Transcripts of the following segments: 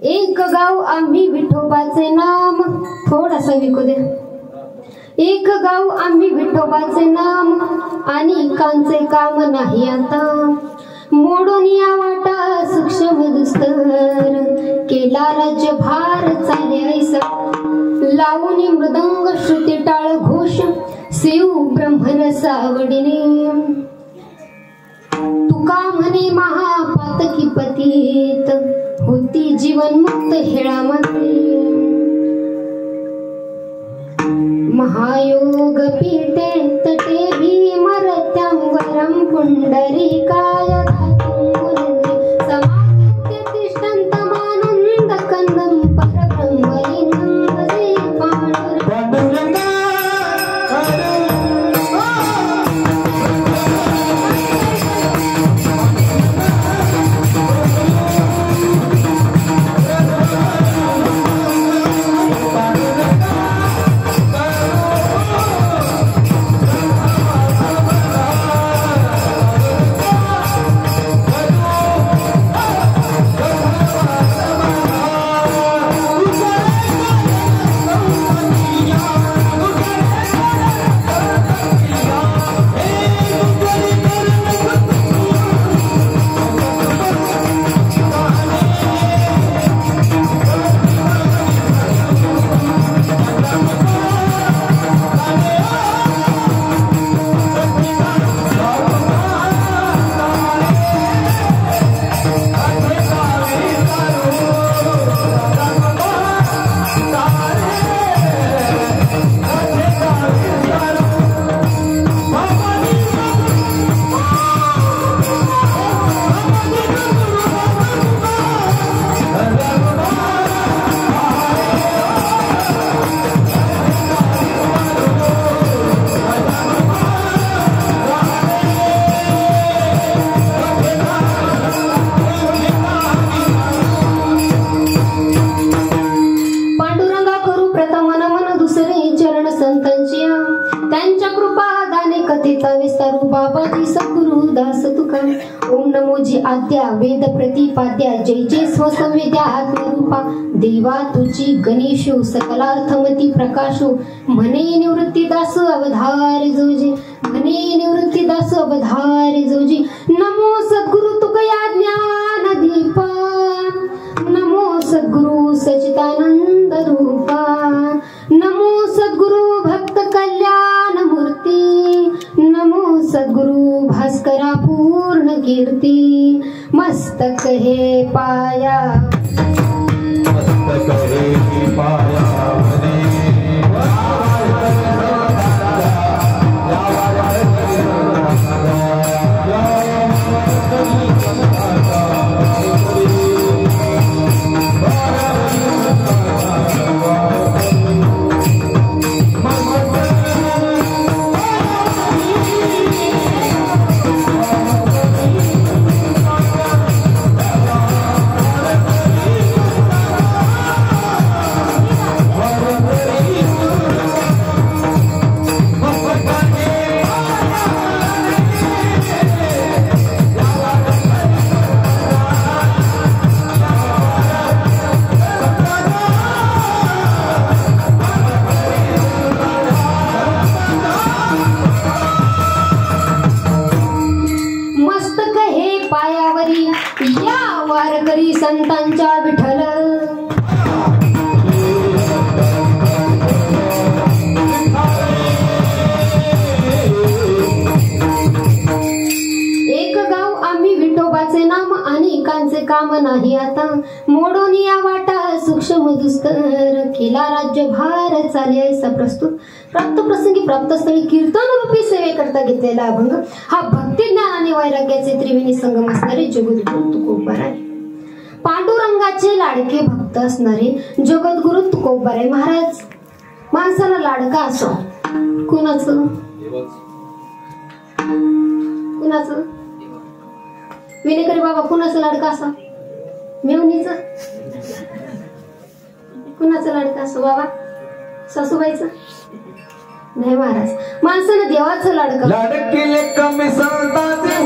एक गाव आम्ही विठोबाचे नाम, थोडासा विकू दे. एक गाव आम्ही विठोबाचे नाम, आणि कांचे काम नाही आता. मोडून या वाटा सूक्ष्म दुस्तर, केला राज्यभार चाले ऐसा. लावून मृदंग श्रुती टाळ घोष, शिव ब्रह्मन सावडीने. तुका म्हणे महापातकी पतीत, होती जीवन मुक्त हेळामध्ये. महायोग पीठे तटे भीमरत्यांवरं पुंडरीकाय समागत्य तिष्ठन्तमानन्द कन्दं परब्रह्मलिङ्गं वदे पाण्डुरङ्गा. ओम नमोजी आद्या वेद प्रतिपाद्या, जय जय स्वसंवेद्या आत्मरूपा. देवा तुझी गणेशो सकलार्थमती प्रकाशो, म्हणे निवृत्तीदास अवधार जोजी. म्हणे निवृत्तीदास अवधार जोजी. नमो सद्गुरु तुकया ज्ञान दीपा, नमो सद्गुरु सचिदानंद रूपा. नमो सद्गुरु भक्त कल्याण मूर्ती, नमो सद्गुरु भास्करा पूर्ण कीर्ती. मस्तक हे पाया, मस्तक हे पाया संतांच्या विठ्ठल. एक गाव आम्ही विठोबाचे नाम, आणि कांचे काम नाही आता. मोडून या वाटा सूक्ष्म दुस्तर, केला राज्यभार चाले ऐसा. प्रस्तुत प्राप्त प्रसंगी प्राप्त स्थळी कीर्तन रूपी सेवेकरता घेतलेला अभंग हा भक्ती ज्ञान आणि वैराग्याचे त्रिवेणी संगम असणारे जगद्गुरु तुकोबाराय. पांडुरंगाचे लाडके भक्त असणारे जगद्गुरु तुकोबाराय महाराज. माणसाला लाडका असो, कुणाचं कुणाचं विनेकरी बाबा कुणाचा लाडका असा? मेवणीचा. कुणाचा लाडका असो बाबा? सासूबाईचा? नाही महाराज, माणसानं देवाचं लाडका. लाडकीले कमी संतांचे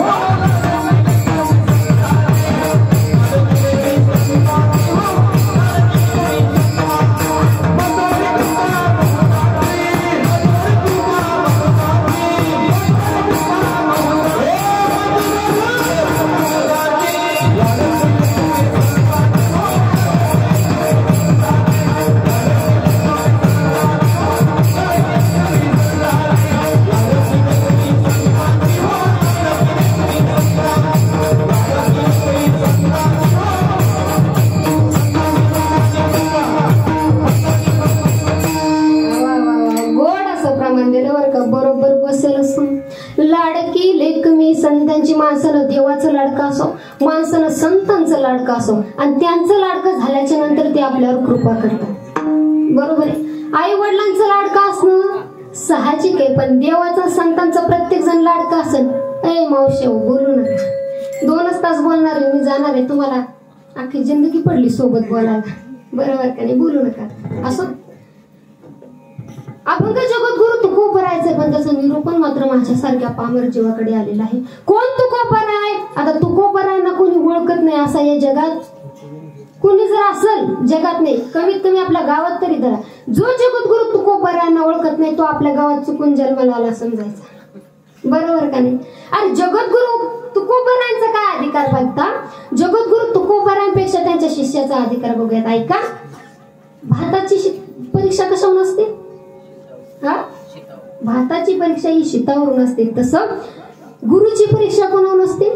बरोबर बसेल असं. लाडकी लेक मी संतांची. माणसानं देवाचं लाडका असो, माणसानं संतांचं लाडका असो, आणि त्यांचं लाडकं झाल्याच्या नंतर ते आपल्यावर कृपा करतात. बरोबर आहे. आई वडिलांचं लाडका असणं साहजिक आहे, पण देवाचा संतांचा प्रत्येक जण लाडका असेल. ए मावशी बोलू नका, 2च तास बोलणार आहे मी, जाणार आहे. तुम्हाला अख्खी जिंदगी पडली सोबत बोलायला, बरोबर का नाही? बोलू नका असं. अभंग जगद्गुरु तुकोबर आहे, पण त्याचं निरूपण मात्र माझ्यासारख्या पामर जीवाकडे आलेलं आहे. कोण तुकोबर आहे? आता तुकोबरांना कोणी ओळखत नाही असा या जगात कोणी जर असेल, जगात नाही, कमीत कमी आपल्या गावात तरी धरा. जो जगद्गुरु तुकोबरांना ओळखत नाही तो आपल्या गावात चुकून जन्माला आला समजायचा. बरोबर का नाही? अरे जगद्गुरु तुकोबरांचा काय अधिकार बघता? जगद्गुरु तुकोबरांपेक्षा त्यांच्या शिष्याचा अधिकार बघूयात. ऐका, भाताची परीक्षा कशावर असते? भाताची परीक्षा ही शीतावरून असते, तसं गुरुची परीक्षा कोणावरून असते?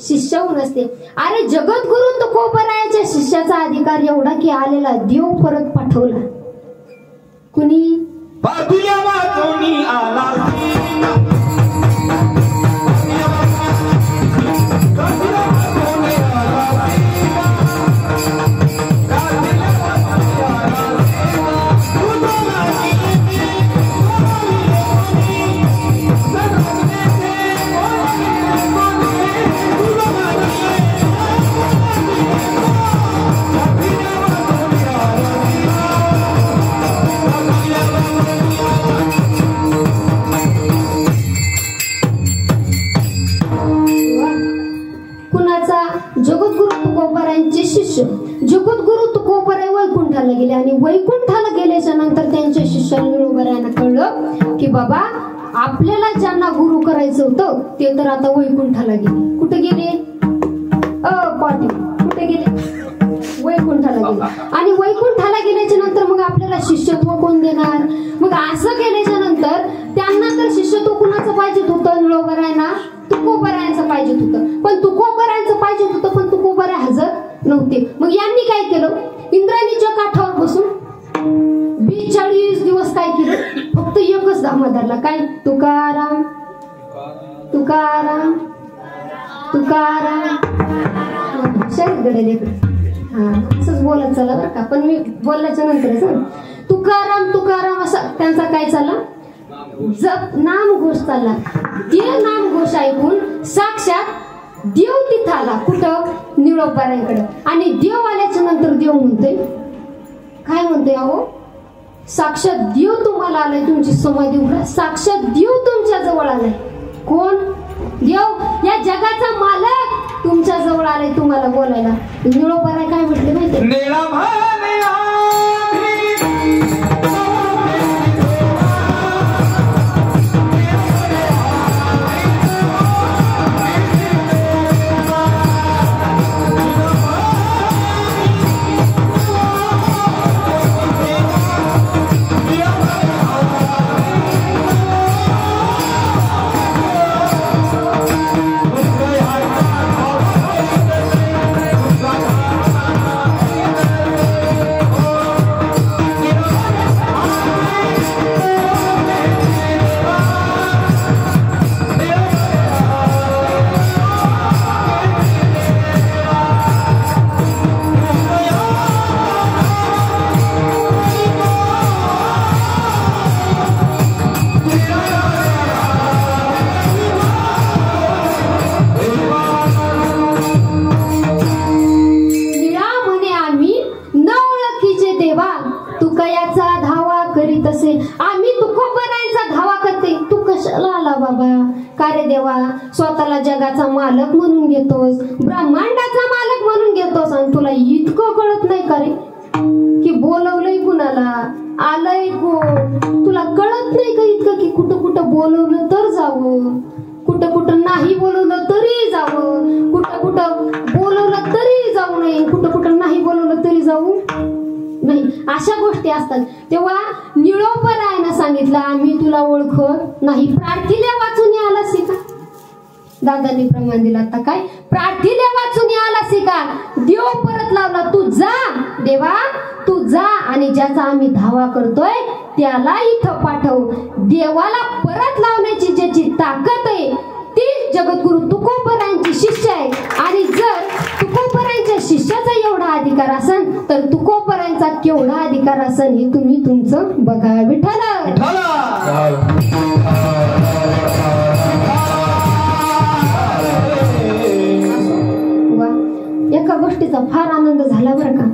शिष्यावरून असते. अरे जगद्गुरु तुकोबरायाच्या शिष्याचा अधिकार एवढा की आलेला देव परत पाठवला. कुणी? जगद्गुरु तुकोबरायांचे शिष्य. जगद्गुरु तुकोबराय वैकुंठाला गेले, आणि वैकुंठाला गेल्याच्या नंतर त्यांच्या शिष्य निळोबरायांना कळलं की बाबा आपल्याला ज्यांना गुरु करायचं होतं ते तर आता वैकुंठाला गेले. कुठे गेले? पाटील कुठे गेले? वैकुंठाला गेले. आणि वैकुंठाला गेल्याच्या नंतर मग आपल्याला शिष्यत्व कोण देणार? मग असं केल्याच्या नंतर त्यांना तर शिष्यत्व कुणाचं पाहिजे होतं? निळोबरायांना तुकोबरायांचं पाहिजे होतं. पण तुकोबरायांचं पाहिजे होतं, पण तुकोबराय हजर नव्हते. मग यांनी काय केलं? इंद्रायणीच्या काठावर बसून 42 दिवस काय केलं? फक्त एकच धामा धरला. काय? तुकाराम तुकाराम तुकाराम. हुशार गडे असंच बोलत चला बरं का, पण मी बोलल्याच्या नंतर तुकाराम तुकाराम असा त्यांचा काय चालला? जप नामघोष चालला. ते नामघोष ऐकून साक्षात देव तिथं आला. कुठं? निळोबरायांकडे. आणि देव आल्याच्या नंतर देव म्हणतोय, काय म्हणतोय? अहो साक्षात देव तुम्हाला आलाय, तुमची समाधी उघडा. साक्षात देव तुमच्या जवळ आलाय. कोण? देव, या जगाचा मालक तुमच्या जवळ आलाय तुम्हाला बोलायला. निळोबराय काय म्हटले माहिती? देवा, स्वतःला जगाचा मालक म्हणून घेतोस, ब्रह्मांडाचा मालक म्हणून घेतोस आणि तुला इतकं कळत नाही का रे की बोलवलंय कुणाला, आलंय कोण, तुला कळत नाही का इतकं की कुठं कुठं बोलवलं तर जावं, कुठं कुठं नाही बोलवलं तरी जावं, कुठं कुठं बोलवलं तरी जाऊ नये, कुठं कुठं नाही बोलवलं तरी जाऊ नाही, अशा गोष्टी असतात. तेव्हा निळोपरायनं सांगितलं आम्ही तुला ओळखत नाही, प्रार्थीला वाचून आलास का? दादांनी प्रमाण दिला. आता काय प्रार्थीला वाचून आलास का? देव परत लावला, तू जा देवा, तू जा आणि ज्याचा आम्ही धावा करतोय त्याला इथं पाठव. देवाला परत लावण्याची ज्याची ताकद आहे ती जगद्गुरु तुकोबरायांची शिष्य आहे. आणि जर तुकोबरायांच्या शिष्याचा एवढा अधिकार असेल तर तुकोबरायांचा केवढा अधिकार असेल हे तुम्ही तुमचं बघा. विठ्ठल एका गोष्टीचा फार आनंद झाला बरं का.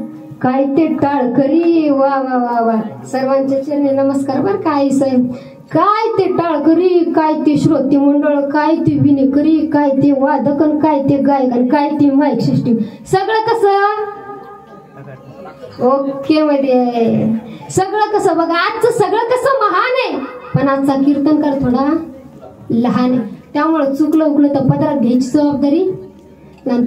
काय ते टाळकरी, वा वा वा वा, सर्वांच्या चरणी नमस्कार बरं का आई साहेब. काय ते टाळकरी, काय ते श्रोती मंडळ, काय ते विनेकरी, काय ते वादकन, काय ते गायकन, काय ते माईक सिस्टीम, सगळं कसं ओके मध्ये, सगळं कसं बघा. आजचं सगळं कसं महान आहे पण आजचा कीर्तनकार थोडा लहान आहे. त्यामुळे चुकलं उकलं तर पदरात घ्यायची जबाबदारी.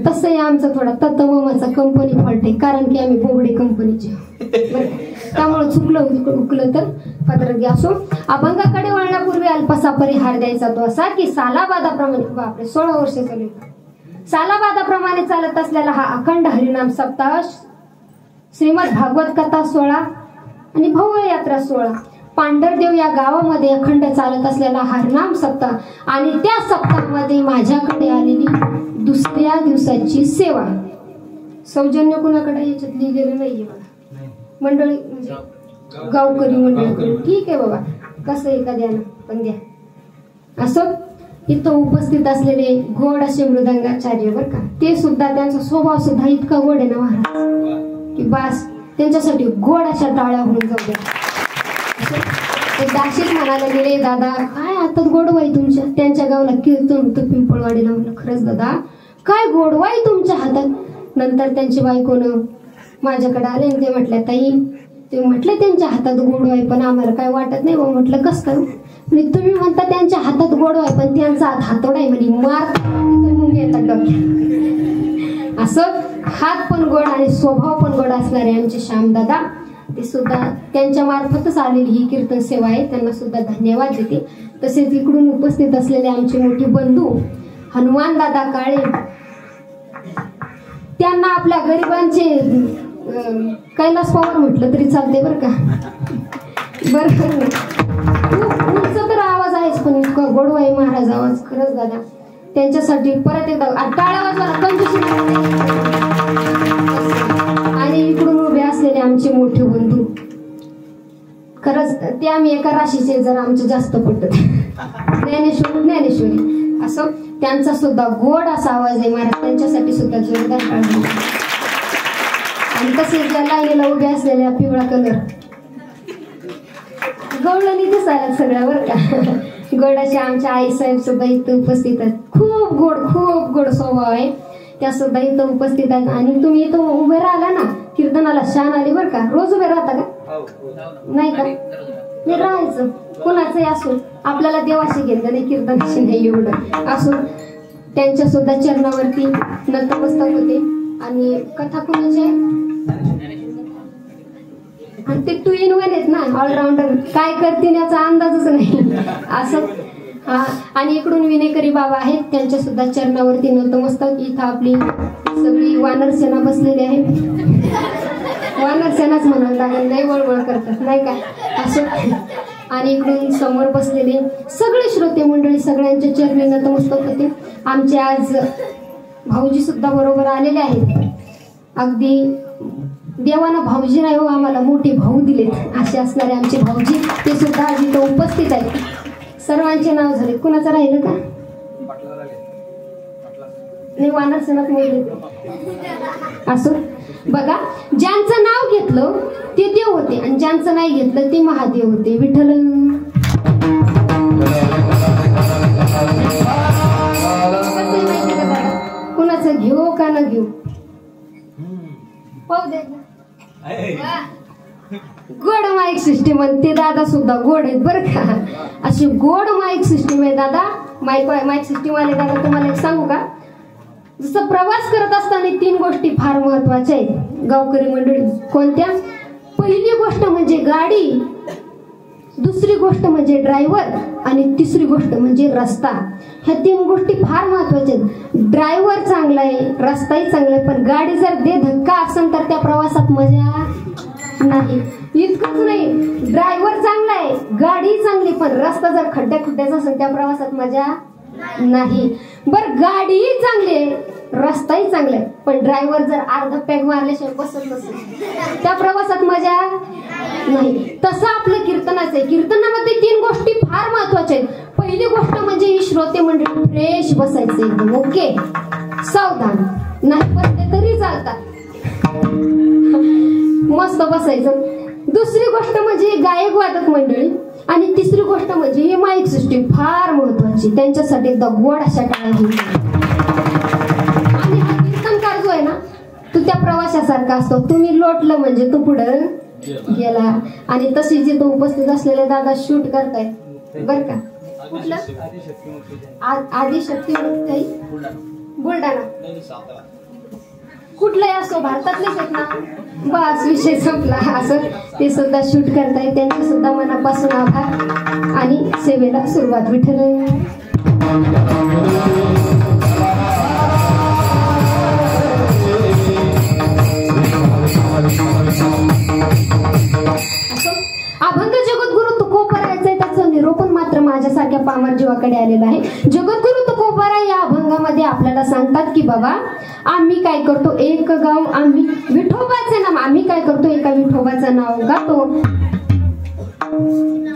तसंही आमचा थोडा तत्वमाचा कंपनी फॉल्ट आहे, कारण की आम्ही बोबडे कंपनीचे, त्यामुळे चुकलं उकलं तर पदरात घ्या. असो, अभंगाकडे वळण्यापूर्वी अल्पसा परिहार द्यायचा तो असा की सालाबादाप्रमाणे, बापरे 16 वर्ष चालू, सालाबादाप्रमाणे चालत असलेला हा अखंड हरिनाम सप्ताह, श्रीमद भागवत कथा 16 आणि भव्य यात्रा 16, पांढरदेव या गावामध्ये अखंड चालत असलेला हरिनाम सप्ताह आणि त्या सप्ताहामध्ये माझ्याकडे आलेली दुसऱ्या दिवसाची सेवा. सौजन्य कुणाकडे याच्यात लिहिलेलं नाहीये बघा, मंडळी म्हणजे गावकरी मंडळी. ठीक आहे बाबा, कसं एखाद्यानं पण द्या. असं इथं उपस्थित असलेले गोड असे मृदंगाचार्य बरं का, ते सुद्धा त्यांचा स्वभाव सुद्धा इतका गोड आहे ना महाराज की बास, त्यांच्यासाठी गोड अशा टाळ्या होऊन जाऊ द्या. दाशीत म्हणायला गेले, दादा काय हातात गोडवाई तुमच्या, त्यांच्या गावाला कीर्तन होतं पिंपळवाडीला. म्हणलं खरंच दादा काय गोडवाई तुमच्या हातात. नंतर त्यांची बायकोनं माझ्याकडे आले आणि ते म्हटल्या, ताई ते म्हटले त्यांच्या हातात गोडवाई पण आम्हाला काय वाटत नाही. मग म्हटलं कसं काय? म्हणजे तुम्ही म्हणता त्यांच्या हातात गोडवाई पण त्यांचा हात हातोडा आहे म्हणजे मार मुंग येतात डोक्यात. असं हात पण गोड आणि स्वभाव पण गोड असणारे आमचे श्यामदादा, ते सुद्धा त्यांच्या मार्फतच आलेली ही कीर्तन सेवा आहे, त्यांना सुद्धा धन्यवाद देते. तसेच इकडून उपस्थित असलेले आमचे मोठे बंधू हनुमान दादा काळे, त्यांना आपल्या गरिबांचे कैलास पवार म्हटलं तरी चालते बरं का. बरं खूप उंच तर आवाज आहेच पण इतका गोडवा आहे महाराज आवाज, खरंच दादा त्यांच्यासाठी परत एकदा टाळ्या वाजवा. आणि इकडून उभे असलेले आमचे मोठे बंधू, खरंच ते आम्ही एका राशीचे जर आमचे जास्त पडत, ज्ञानेश्वरी असं त्यांचा सुद्धा गोड असा आवाज आहे महाराज, त्यांच्यासाठी सुद्धा जोरदार टाळ्या. आणि तसेच ज्या लाईनीला उभे असलेल्या पिवळा कलर गवळणी दिसायला सगळ्या बरं का, गोडाच्या आमच्या आई साहेब सुद्धा इथं उपस्थित आहेत. खूप गोड स्वभाव आहे, त्या सुद्धा इथं उपस्थित आहेत. आणि तुम्ही इथं उभे राहिला ना कीर्तनाला, शान आली बरं का. रोज उभे राहता का? नाही का? हे राहायचं कोणाचंही असो, आपल्याला देवाशी घेतलं नाही, कीर्तनाशी नाही एवढं असो. त्यांच्या सुद्धा चरणावरती नतमस्तक होते. आणि कथा कोणाची आणि ते 2 in 1 आहेत ना, ऑलराऊंडर, काय करतील याचा अंदाजच नाही असं. आणि इकडून विनेकरी बाबा आहेत, त्यांच्या सुद्धा चरणावरती नतमस्तक. इथं आपली सगळी वानर सेना बसलेली आहे, वानर सेनाच म्हणायला लागेल, नाही वळवळ करतात नाही का असं. आणि इकडून समोर बसलेले सगळे श्रोते मंडळी, सगळ्यांच्या चरणी नतमस्तक होते. आमचे आज भाऊजी सुद्धा बरोबर आलेले आहेत. अगदी देवानं भाऊजी नाही हो, आम्हाला मोठे भाऊ दिलेत असे असणारे आमचे भाऊजी, ते सुद्धा आज इथं उपस्थित आहेत. सर्वांचे नाव झाले, कुणाचं राहिलं का? नाही, वानर सेनात मोडले असो. बघा, ज्यांचं नाव घेतलं ते देव होते आणि ज्यांचं नाही घेतलं ते महादेव होते. विठ्ठल गाणं घेऊ पाहू दे गोड माईक सिस्टीम. ते दादा सुद्धा गोड आहेत बरं का. अशी गोड माईक सिस्टीम आहे दादा. माईक सिस्टीम वाले दादा तुम्हाला एक सांगू का, जसं प्रवास करत असताना 3 गोष्टी फार महत्वाच्या आहेत गावकरी मंडळी. कोणत्या? पहिली गोष्ट म्हणजे गाडी, दुसरी गोष्ट म्हणजे ड्रायव्हर आणि तिसरी गोष्ट म्हणजे रस्ता. ह्या 3 गोष्टी फार महत्वाच्या आहेत. ड्रायव्हर चांगला आहे, रस्ताही चांगला आहे, पण गाडी जर दे धक्का असेल तर त्या प्रवासात मजा नाही. इतकंच नाही, ड्रायव्हर चांगला आहे, गाडी चांगली, पण रस्ता जर खड्ड्याचा असेल त्या प्रवासात मजा नाही. बर गाडीही चांगली आहे, रस्ताही चांगला आहे, पण ड्रायव्हर जर अर्धा पॅग मारल्याशिवाय बसत नसेल त्या प्रवासात मजा नाही. तसं आपलं कीर्तनाचं आहे. कीर्तनामध्ये 3 गोष्टी फार महत्वाच्या आहेत. पहिली गोष्ट म्हणजे ही श्रोते मंडळी फ्रेश बसायचे एकदम ओके, सावधान, नाही बसले तरी चालतात, मस्त बसायचं. दुसरी गोष्ट म्हणजे गायक वादक मंडळी आणि तिसरी गोष्ट म्हणजे ही माईक सिस्टीम फार महत्वाची. त्यांच्यासाठी एकदा गोड अशा टाळ्या घेऊ. आणि हा कीर्तनकार जो आहे ना तो त्या प्रवाशासारखा असतो. तुम्ही लोटलं म्हणजे तो पुढं गेला. आणि तशी जिथं उपस्थित असलेले दादा शूट करताय बर का. कुठलं? आदिशक्ती बुलढाणा. कुठलाही असो भारतातलेच आहेत ना, बस विषय संपला. असं ते सुद्धा शूट करताय, त्यांचे सुद्धा मनापासून आभार आणि सेवेला सुरुवात. विठ्ठल अभंग जगद्गुरु तुकोबरायचे त्याचं निरूपण मात्र माझ्यासारख्या पामर जीवाकडे आलेलं आहे. जगद्गुरु तुकोबरा या अभंगामध्ये आपल्याला सांगतात की बाबा आम्ही काय करतो, एक गाव आम्ही विठोबाचे नाव, आम्ही काय करतो एका विठोबाचं नाव गातो.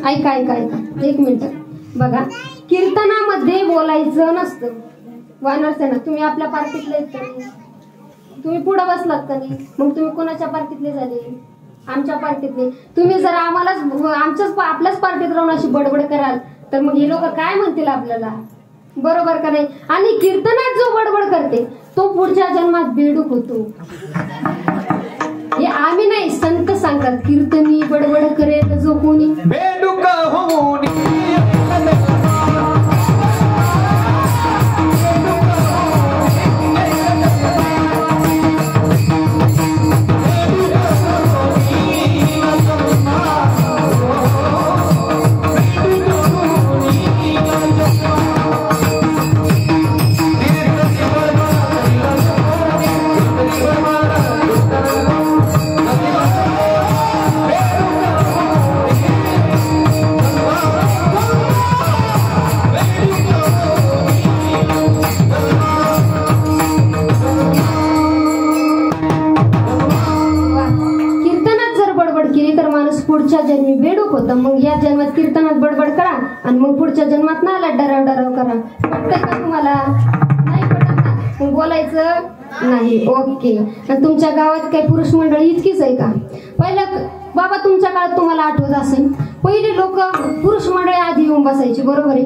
ऐका ऐका ऐका 1 मिनिट बघा. कीर्तनामध्ये बोलायचं नसतं. वानरसेना तुम्ही आपल्या पार्टीतले, तुम्ही पुढे बसलात का नाही, मग तुम्ही कोणाच्या पार्टीतले झाले? आमच्या पार्टीतले. तुम्ही जर आमच्याच आपल्याच पार्टीत राहून अशी बडबड कराल तर मग हे लोक काय म्हणतील आपल्याला, बरोबर का नाही? आणि कीर्तनात जो बडबड करते तो पुढच्या जन्मात बेडूक होतो. हे आम्ही नाही, संत सांगतात. कीर्तनी बडबड करेल जो कोणी बेडूक होऊन पुढच्या जन्मी बेडूक होतं. मग या जन्मात कीर्तनात बडबड करा आणि मग पुढच्या जन्मात नाला डराव डराव करा. पटतंय का तुम्हाला? नाही पटत ना, मग बोलायचं नाही. ओके. आणि तुमच्या गावात काही पुरुष मंडळी इतकीच आहे का? पहिलं बाबा तुमच्या काळात तुम्हाला आठवत असेल, पहिले लोक पुरुष मंडळी आधी येऊन बसायची, बरोबर आहे?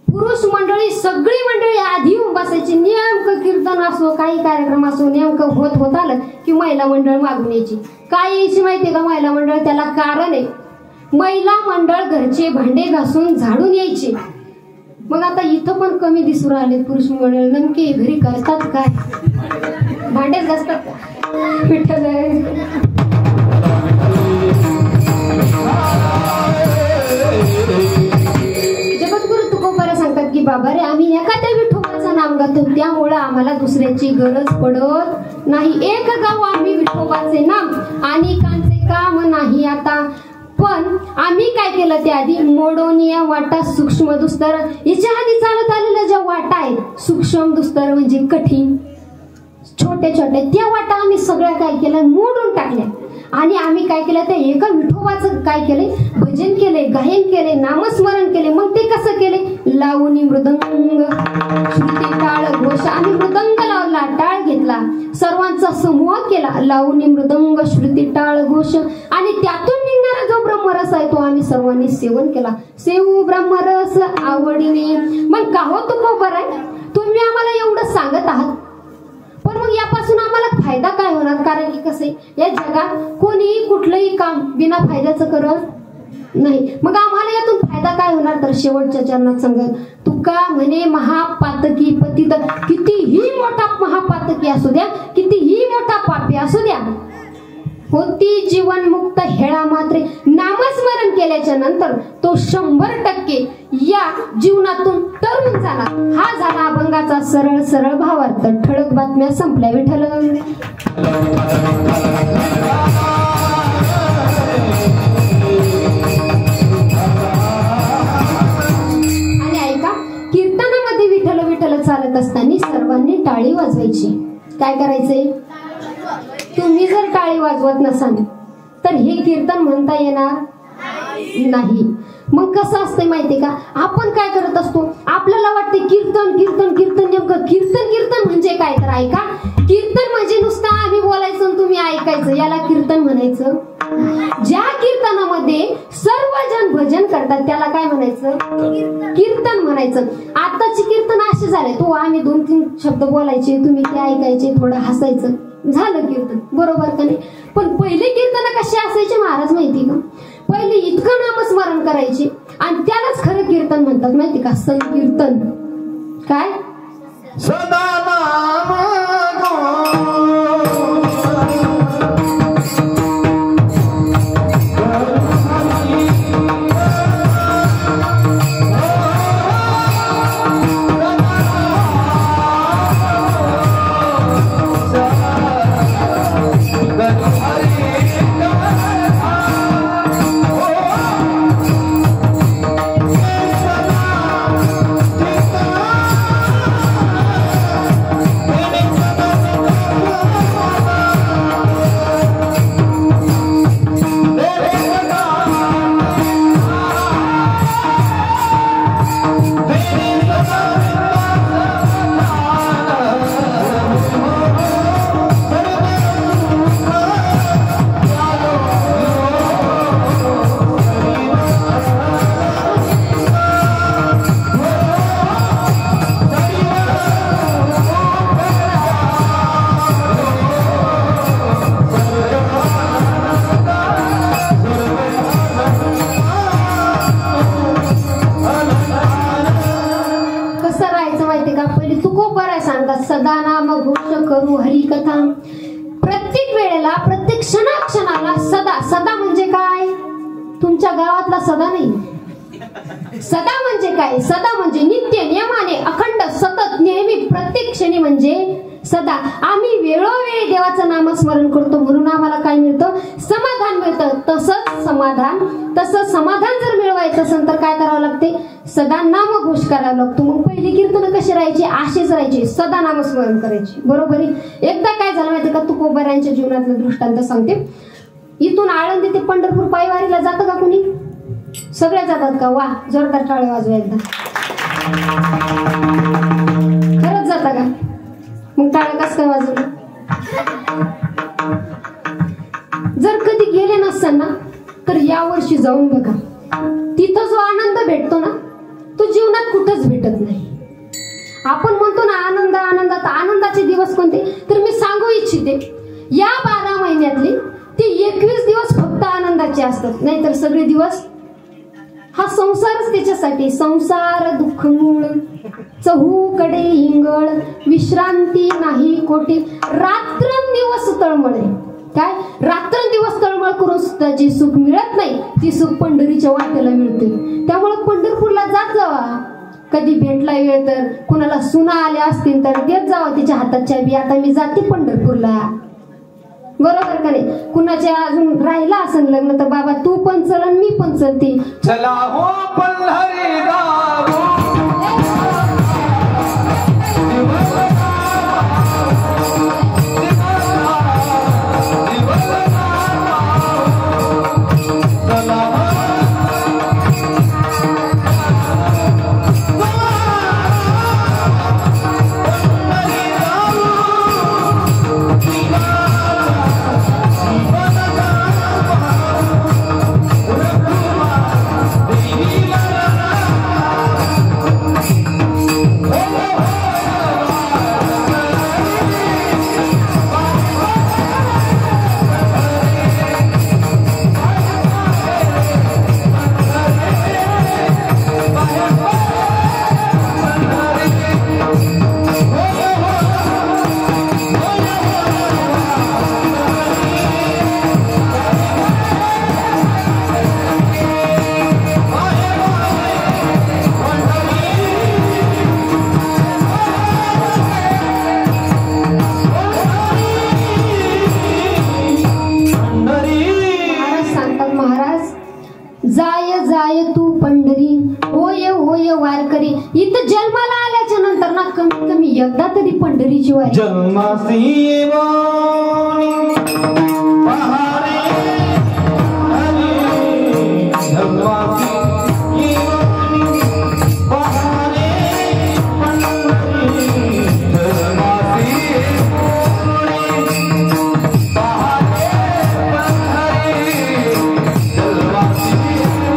पुरुष मंडळी सगळी मंडळी आधी येऊन बसायची. नेमकं कीर्तन असो काही कार्यक्रम असो नेमकं होत आलं की महिला मंडळ मागून यायची. काय यायची माहितीये का महिला मंडळ? त्याला कारण आहे. महिला मंडळ घरचे भांडे घासून झाडून यायचे. मग आता इथं पण कमी दिसू राहिले पुरुष मंडळ. नेमके घरी करतात काय? भांडेच घासतात का? विठ्ठल जगद्गुरु तुकोबरा सांगतात की बाबा रे आम्ही एखाद्या विठोबाचं नाम गातो त्यामुळे आम्हाला दुसऱ्याची गरज पडत नाही. एक गाव आम्ही विठोबाचे नाम आणि कांचे काम नाही आता. पण आम्ही काय केलं त्याआधी मोडोनिया वाटा सूक्ष्म दुस्तर. याच्या आधी चालत आलेल्या ज्या वाटा आहेत सूक्ष्म दुस्तर म्हणजे कठीण छोटे छोटे त्या वाटा आम्ही सगळ्या काय केलं मोडून टाकल्या. आणि आम्ही काय केलं त्या एका विठोबाचं काय केलंय भजन केले, गायन केले, नामस्मरण केले. मग ते कसं केले? लावणी मृदंग श्रुती टाळ घोष. आम्ही मृदंग लावला, टाळ घेतला, सर्वांचा समूह केला. लावणी मृदंग श्रुती टाळ घोष. आणि त्यातून निघणारा जो ब्रह्मरस आहे तो आम्ही सर्वांनी सेवन केला. सेवू ब्रह्मरस आवडीने. मग का हो तुकोबरा आहे तुम्ही आम्हाला एवढं सांगत आहात, पण कसं आहे, या जगात कोणीही कुठलंही काम बिना फायद्याचं करत नाही. मग आम्हाला यातून फायदा काय होणार? तर शेवटच्या चरणात सांगत तुका म्हणे महापातकी पतित, कितीही मोठा महापातकी असू द्या, कितीही मोठा पापी असू द्या, होती जीवनमुक्त हेळा मात्रे. नामस्मरण केल्याच्या नंतर तो 100% या जीवनातून तरुण जाणार. हा झाला अभंगाचा सरळ सरळ भावार्थ. ठळक बातम्या संपल्या. विठ्ठल. आणि ऐका, कीर्तनामध्ये विठ्ठल विठ्ठल चालत असताना सर्वांनी टाळी वाजवायची. काय करायचंय? तुम्ही जर टाळी वाजवत नसाल तर हे कीर्तन म्हणता येणार नाही. मग कसं असतंय माहितीये का, आपण काय करत असतो, आपल्याला वाटते कीर्तन कीर्तन कीर्तन. नेमकं कीर्तन कीर्तन म्हणजे काय? तर ऐका, कीर्तन म्हणजे नुसतं आम्ही बोलायचं आणि तुम्ही ऐकायचं, याला कीर्तन म्हणायचं. ज्या कीर्तनामध्ये सर्वजण भजन करतात त्याला काय म्हणायचं? कीर्तन म्हणायचं. आताची कीर्तन असे झाले, तो आम्ही 2-3 शब्द बोलायचे, तुम्ही ते ऐकायचे, थोडं हसायचं, झालं कीर्तन. बरोबर का नाही? पण पहिले कीर्तन कसे असायचे महाराज माहिती का? पहिले इतकं नामस्मरण करायचे आणि त्यालाच खरं कीर्तन म्हणतात माहिती का? संकीर्तन. काय? सदा नाम सदा नाम घोष करू हरिकथा. प्रत्येक वेळेला, प्रत्येक क्षणाक्षणाला सदा. सदा म्हणजे काय? तुमच्या गावातला सदा नाही. सदा म्हणजे काय? सदा म्हणजे नित्य, नियमाने, अखंड, सतत, नेहमी, प्रत्येक क्षणी म्हणजे सदा. आम्ही वेळोवेळी देवाचं नामस्मरण करतो म्हणून आम्हाला काय मिळतं? समाधान मिळतं. तसंच समाधान जर मिळवायचं असेल तर काय करावं लागते? सदा नामघोष करावा लागतो. मग पहिली कीर्तन कशी राहायची? अशीच राहायची, सदा नामस्मरण करायची. बरोबर आहे. एकदा काय झालं माहिती का? तुकोबारायांच्या जीवनातलं दृष्टांत सांगते. इथून आळंदी ते पंढरपूर पायवारीला जातं का कुणी? सगळे जातात का? वा, जोरदार टाळे वाजवा एकदा. खरंच जाता का? मग टाळे कसं काय वाजवलं? जर कधी गेले नसताल ना तर यावर्षी जाऊन बघा. तिथं जो आनंद भेटतो ना तो जीवनात कुठंच भेटत नाही. आपण म्हणतो ना आनंद आनंदात. आनंदाचे दिवस कोणते? तर मी सांगू इच्छिते, या 12 महिन्यातले ते 21 दिवस फक्त आनंदाचे असतात. नाहीतर सगळे दिवस हा संसारच त्याच्यासाठी. संसार दुःख मूळ, चहूकडे हिंगळ, विश्रांती नाही कोटी, रात्रंदिवस तळमळे. काय? रात्रंदिवस तळमळ करून सुद्धा जे सुख मिळत नाही ती सुख पंढरीच्या वाटेला मिळते. त्यामुळे पंढरपूरला जात जावा. कधी भेटला वेळ तर, कुणाला सुना आल्या असतील तर देत जावा तिच्या हातात चाबी. आता मी जाते पंढरपूरला. बरोबर का नाही? कुणाच्या अजून राहिला असेल लग्न तर बाबा तू पण चल आणि मी पण चलते. चला हो पंढरी जाऊ. एकदा तरी पंढरीची वारी. जन्मासी येवानी पहारे हरी, जन्मासी येवानी पहारे पंढरी, जन्मासी येवानी पहारे पंढरी, जन्मासी येवानी पहारे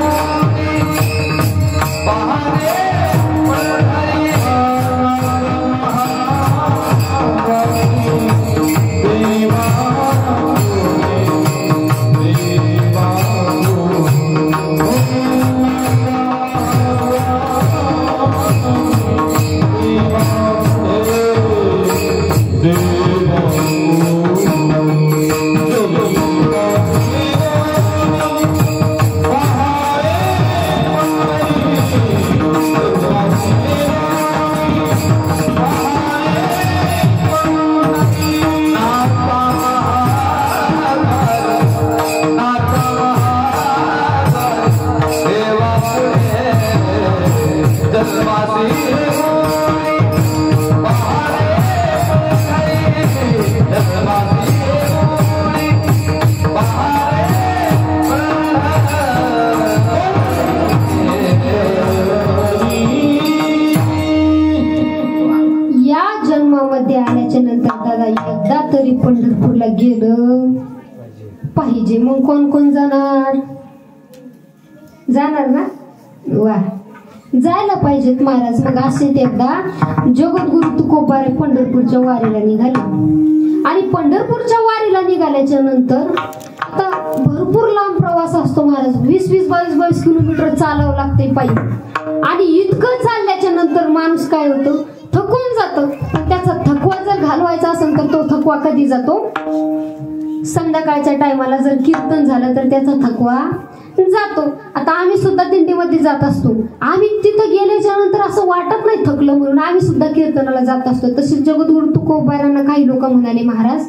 आल्याच्या नंतर दादा एकदा तरी पंढरपूरला गेलं पाहिजे. मग कोण कोण जाणार? जाणार ना? वा, जायला पाहिजेत महाराज. मग असे एकदा जगद्गुरु तुकोबारे पंढरपूरच्या वारीला निघाले. आणि पंढरपूरच्या वारीला निघाल्याच्या नंतर आता भरपूर लांब प्रवास असतो महाराज. 20-20, 22-22 किलोमीटर चालावं लागते पायी. आणि इतकं चालल्याच्या नंतर माणूस काय होतो, थकून जातो. त्याचा थकवा जर घालवायचा असेल तर तो थकवा कधी जातो? संध्याकाळच्या टायमाला जर कीर्तन झालं तर त्याचा थकवा जातो. आता आम्ही सुद्धा दिंडीमध्ये जात असतो. आम्ही तिथं गेल्याच्या नंतर असं वाटत नाही थकलं म्हणून. आम्ही सुद्धा कीर्तनाला जात असतो. तसेच जगद्गुरु तुकोबारांना काही लोक म्हणाले, महाराज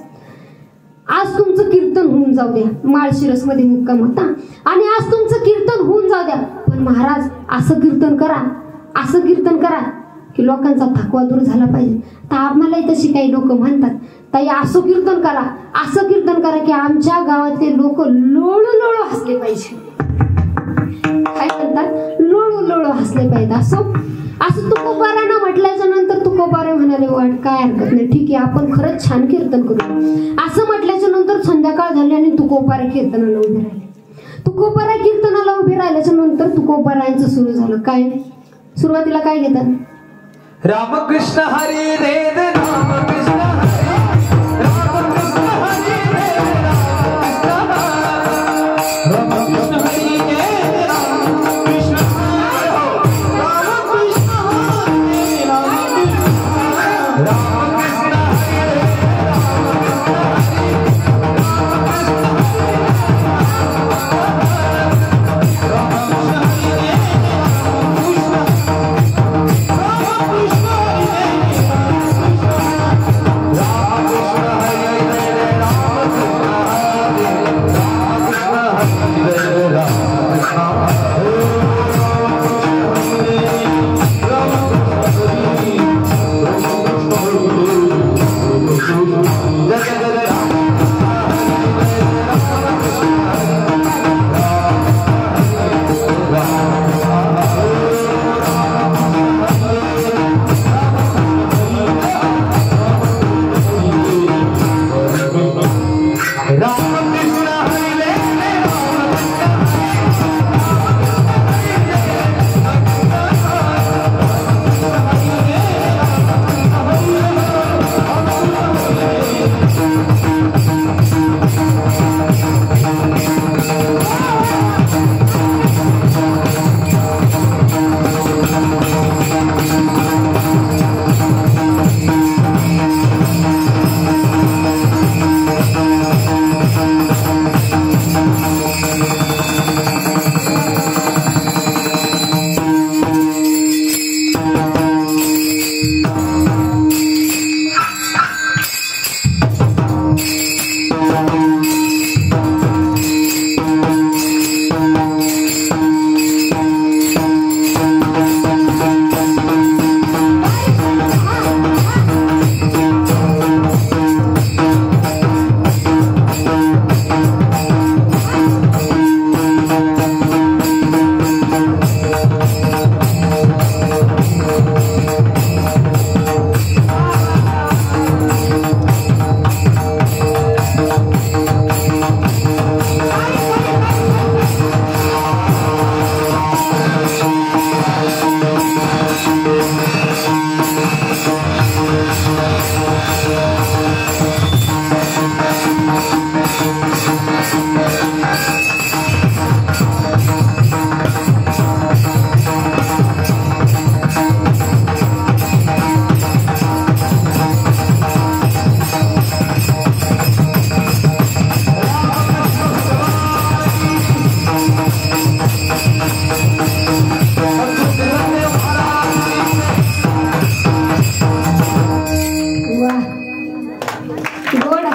आज तुमचं कीर्तन होऊन जाऊ द्या. माळशिरस मध्ये मुक्काम होता आणि आज तुमचं कीर्तन होऊन जाऊ द्या, पण महाराज असं कीर्तन करा, असं कीर्तन करा की लोकांचा थकवा दूर झाला पाहिजे. तर आम्हालाही तशी काही लोक म्हणतात, ताई असं कीर्तन करा, असं कीर्तन करा की आमच्या गावातले लोक लोळू लोळू हसले पाहिजे. काय म्हणतात? लोळू लोळू हसले पाहिजे. असं तुकोबारांना म्हटल्याच्या नंतर तुकोबारे म्हणाले, वाट काय हरकत नाही, ठीक आहे, आपण खरंच छान कीर्तन करू. असं म्हटल्याच्या नंतर संध्याकाळ झाली आणि तुकोबारे कीर्तनाला उभे राहिले. तुकोबारा कीर्तनाला उभे राहिल्याच्या नंतर तुकोबारांचं सुरू झालं. काय सुरुवातीला काय घेतात? रामकृष्ण हरी वेद, रामकृष्ण हरी, रामकृष्ण हरी वेद, रामकृष्ण हरी वेद, रामकृष्ण हरी, रामकृष्ण हरी, रामकृष्ण हरी, रामकृष्ण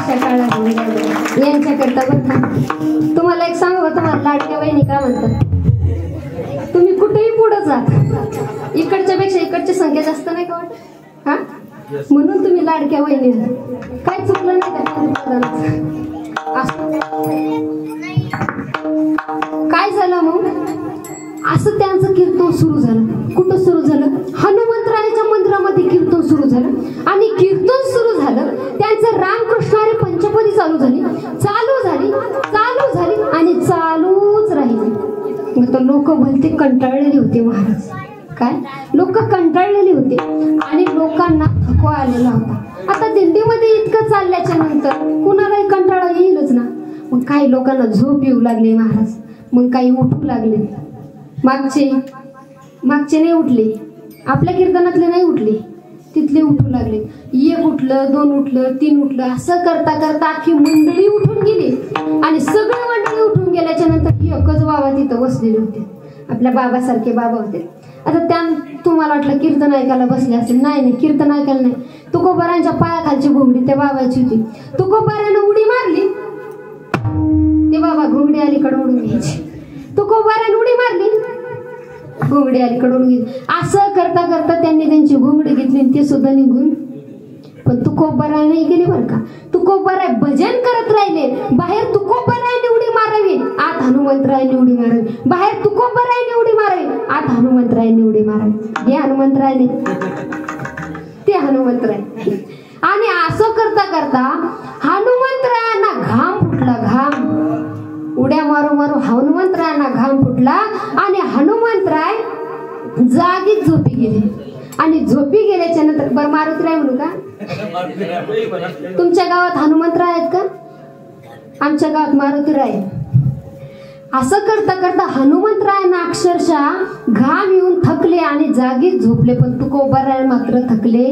अशा काळात यांच्याकरता बरं का. तुम्हाला एक सांगू का, तुम्हाला लाडक्या बहिणी का म्हणतात? तुम्ही कुठेही पुढे जा, इकडच्या पेक्षा इकडची संख्या जास्त नाही का वाटत? हा, म्हणून तुम्ही लाडक्या बहिणी. काय चुकलं नाही का? काय झालं मग? असं त्यांचं कीर्तन सुरू झालं. कुठं सुरू झालं? हनुमंतरायाच्या मंदिरामध्ये कीर्तन सुरू झालं. आणि कीर्तन सुरू झालं, त्यांचं रामकृष्ण हरी पंचपदी चालू झाली आणि चालूच राहिली. तर लोक भलते कंटाळलेले होते महाराज. काय लोक कंटाळलेले होते आणि लोकांना थकवा आलेला होता. आता दिंडीमध्ये इतकं चालल्याच्या नंतर कुणालाही कंटाळा येईलच ना. मग काही लोकांना झोप येऊ लागले महाराज, मग काही उठू लागले. मागचे नाही उठले, आपल्या कीर्तनातले नाही उठले, तिथले उठू लागले. एक उठलं, दोन उठलं, तीन उठलं, असं करता करता अख्खी मंडळी उठून गेली. आणि सगळी मंडळी उठून गेल्याच्या नंतर एकच बाबा तिथं बसलेले होते. आपल्या बाबासारखे बाबा होते. आता त्या तुम्हाला वाटलं कीर्तन ऐकायला बसले असेल. नाही, कीर्तन ऐकायला नाही. तुकोबारांच्या पायाखालची घोंगडी त्या बाबाची होती. तुकोबारानं उडी मारली, ते बाबा घोंगडी अलीकडे उडून घ्यायची. तुकोबारानं उडी मारली, घोंगडी अलीकडे उडून घ्यायची. असं करता करता त्यांनी त्यांची घोंगडी घेतली आणि ते सुद्धा निघून. पण तुकोबाराय नाही गेले बरं का. तुकोबाराय भजन करत राहिले. बाहेर तुकोबारायने उडी मारावी, आत हनुमंतरायने उडी मारावी. बाहेर तुकोबारायने उडी मारावी, आत हनुमंतरायने उडी मारावी. हे हनुमंतरायने, ते हनुमंतराय. आणि असं करता करता हनुमंतरायांना घाम फुटला. घाम उड्या मारू मारू हनुमंतरायांना घाम फुटला आणि हनुमंतराय जागीच झोपी गेले. आणि झोपी गेल्याच्या नंतर बरं मारुतीराय म्हणू का? तुमच्या गावात हनुमंतराय आहेत का? आमच्या गावात मारुतीराय. असं करता करता हनुमंतरायांना अक्षरशः घाम येऊन थकले आणि जागीच झोपले. पण तुकोबाराय मात्र थकले.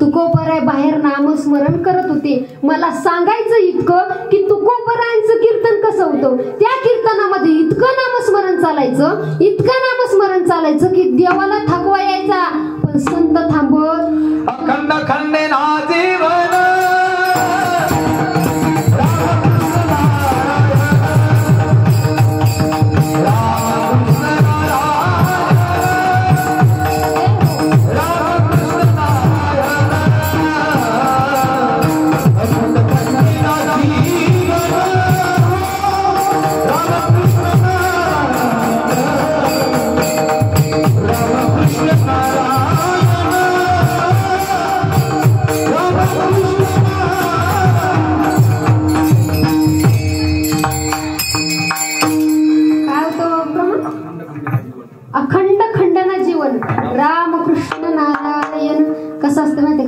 तुकोबाराय बाहेर नामस्मरण करत होते. मला सांगायचं इतकं की तुकोबारायांचं कीर्तन कसं होतं. त्या कीर्तनामध्ये इतकं नामस्मरण चालायचं की देवाला थकवा यायचा. पण संत थांबत अखंड खंडे ना जीवन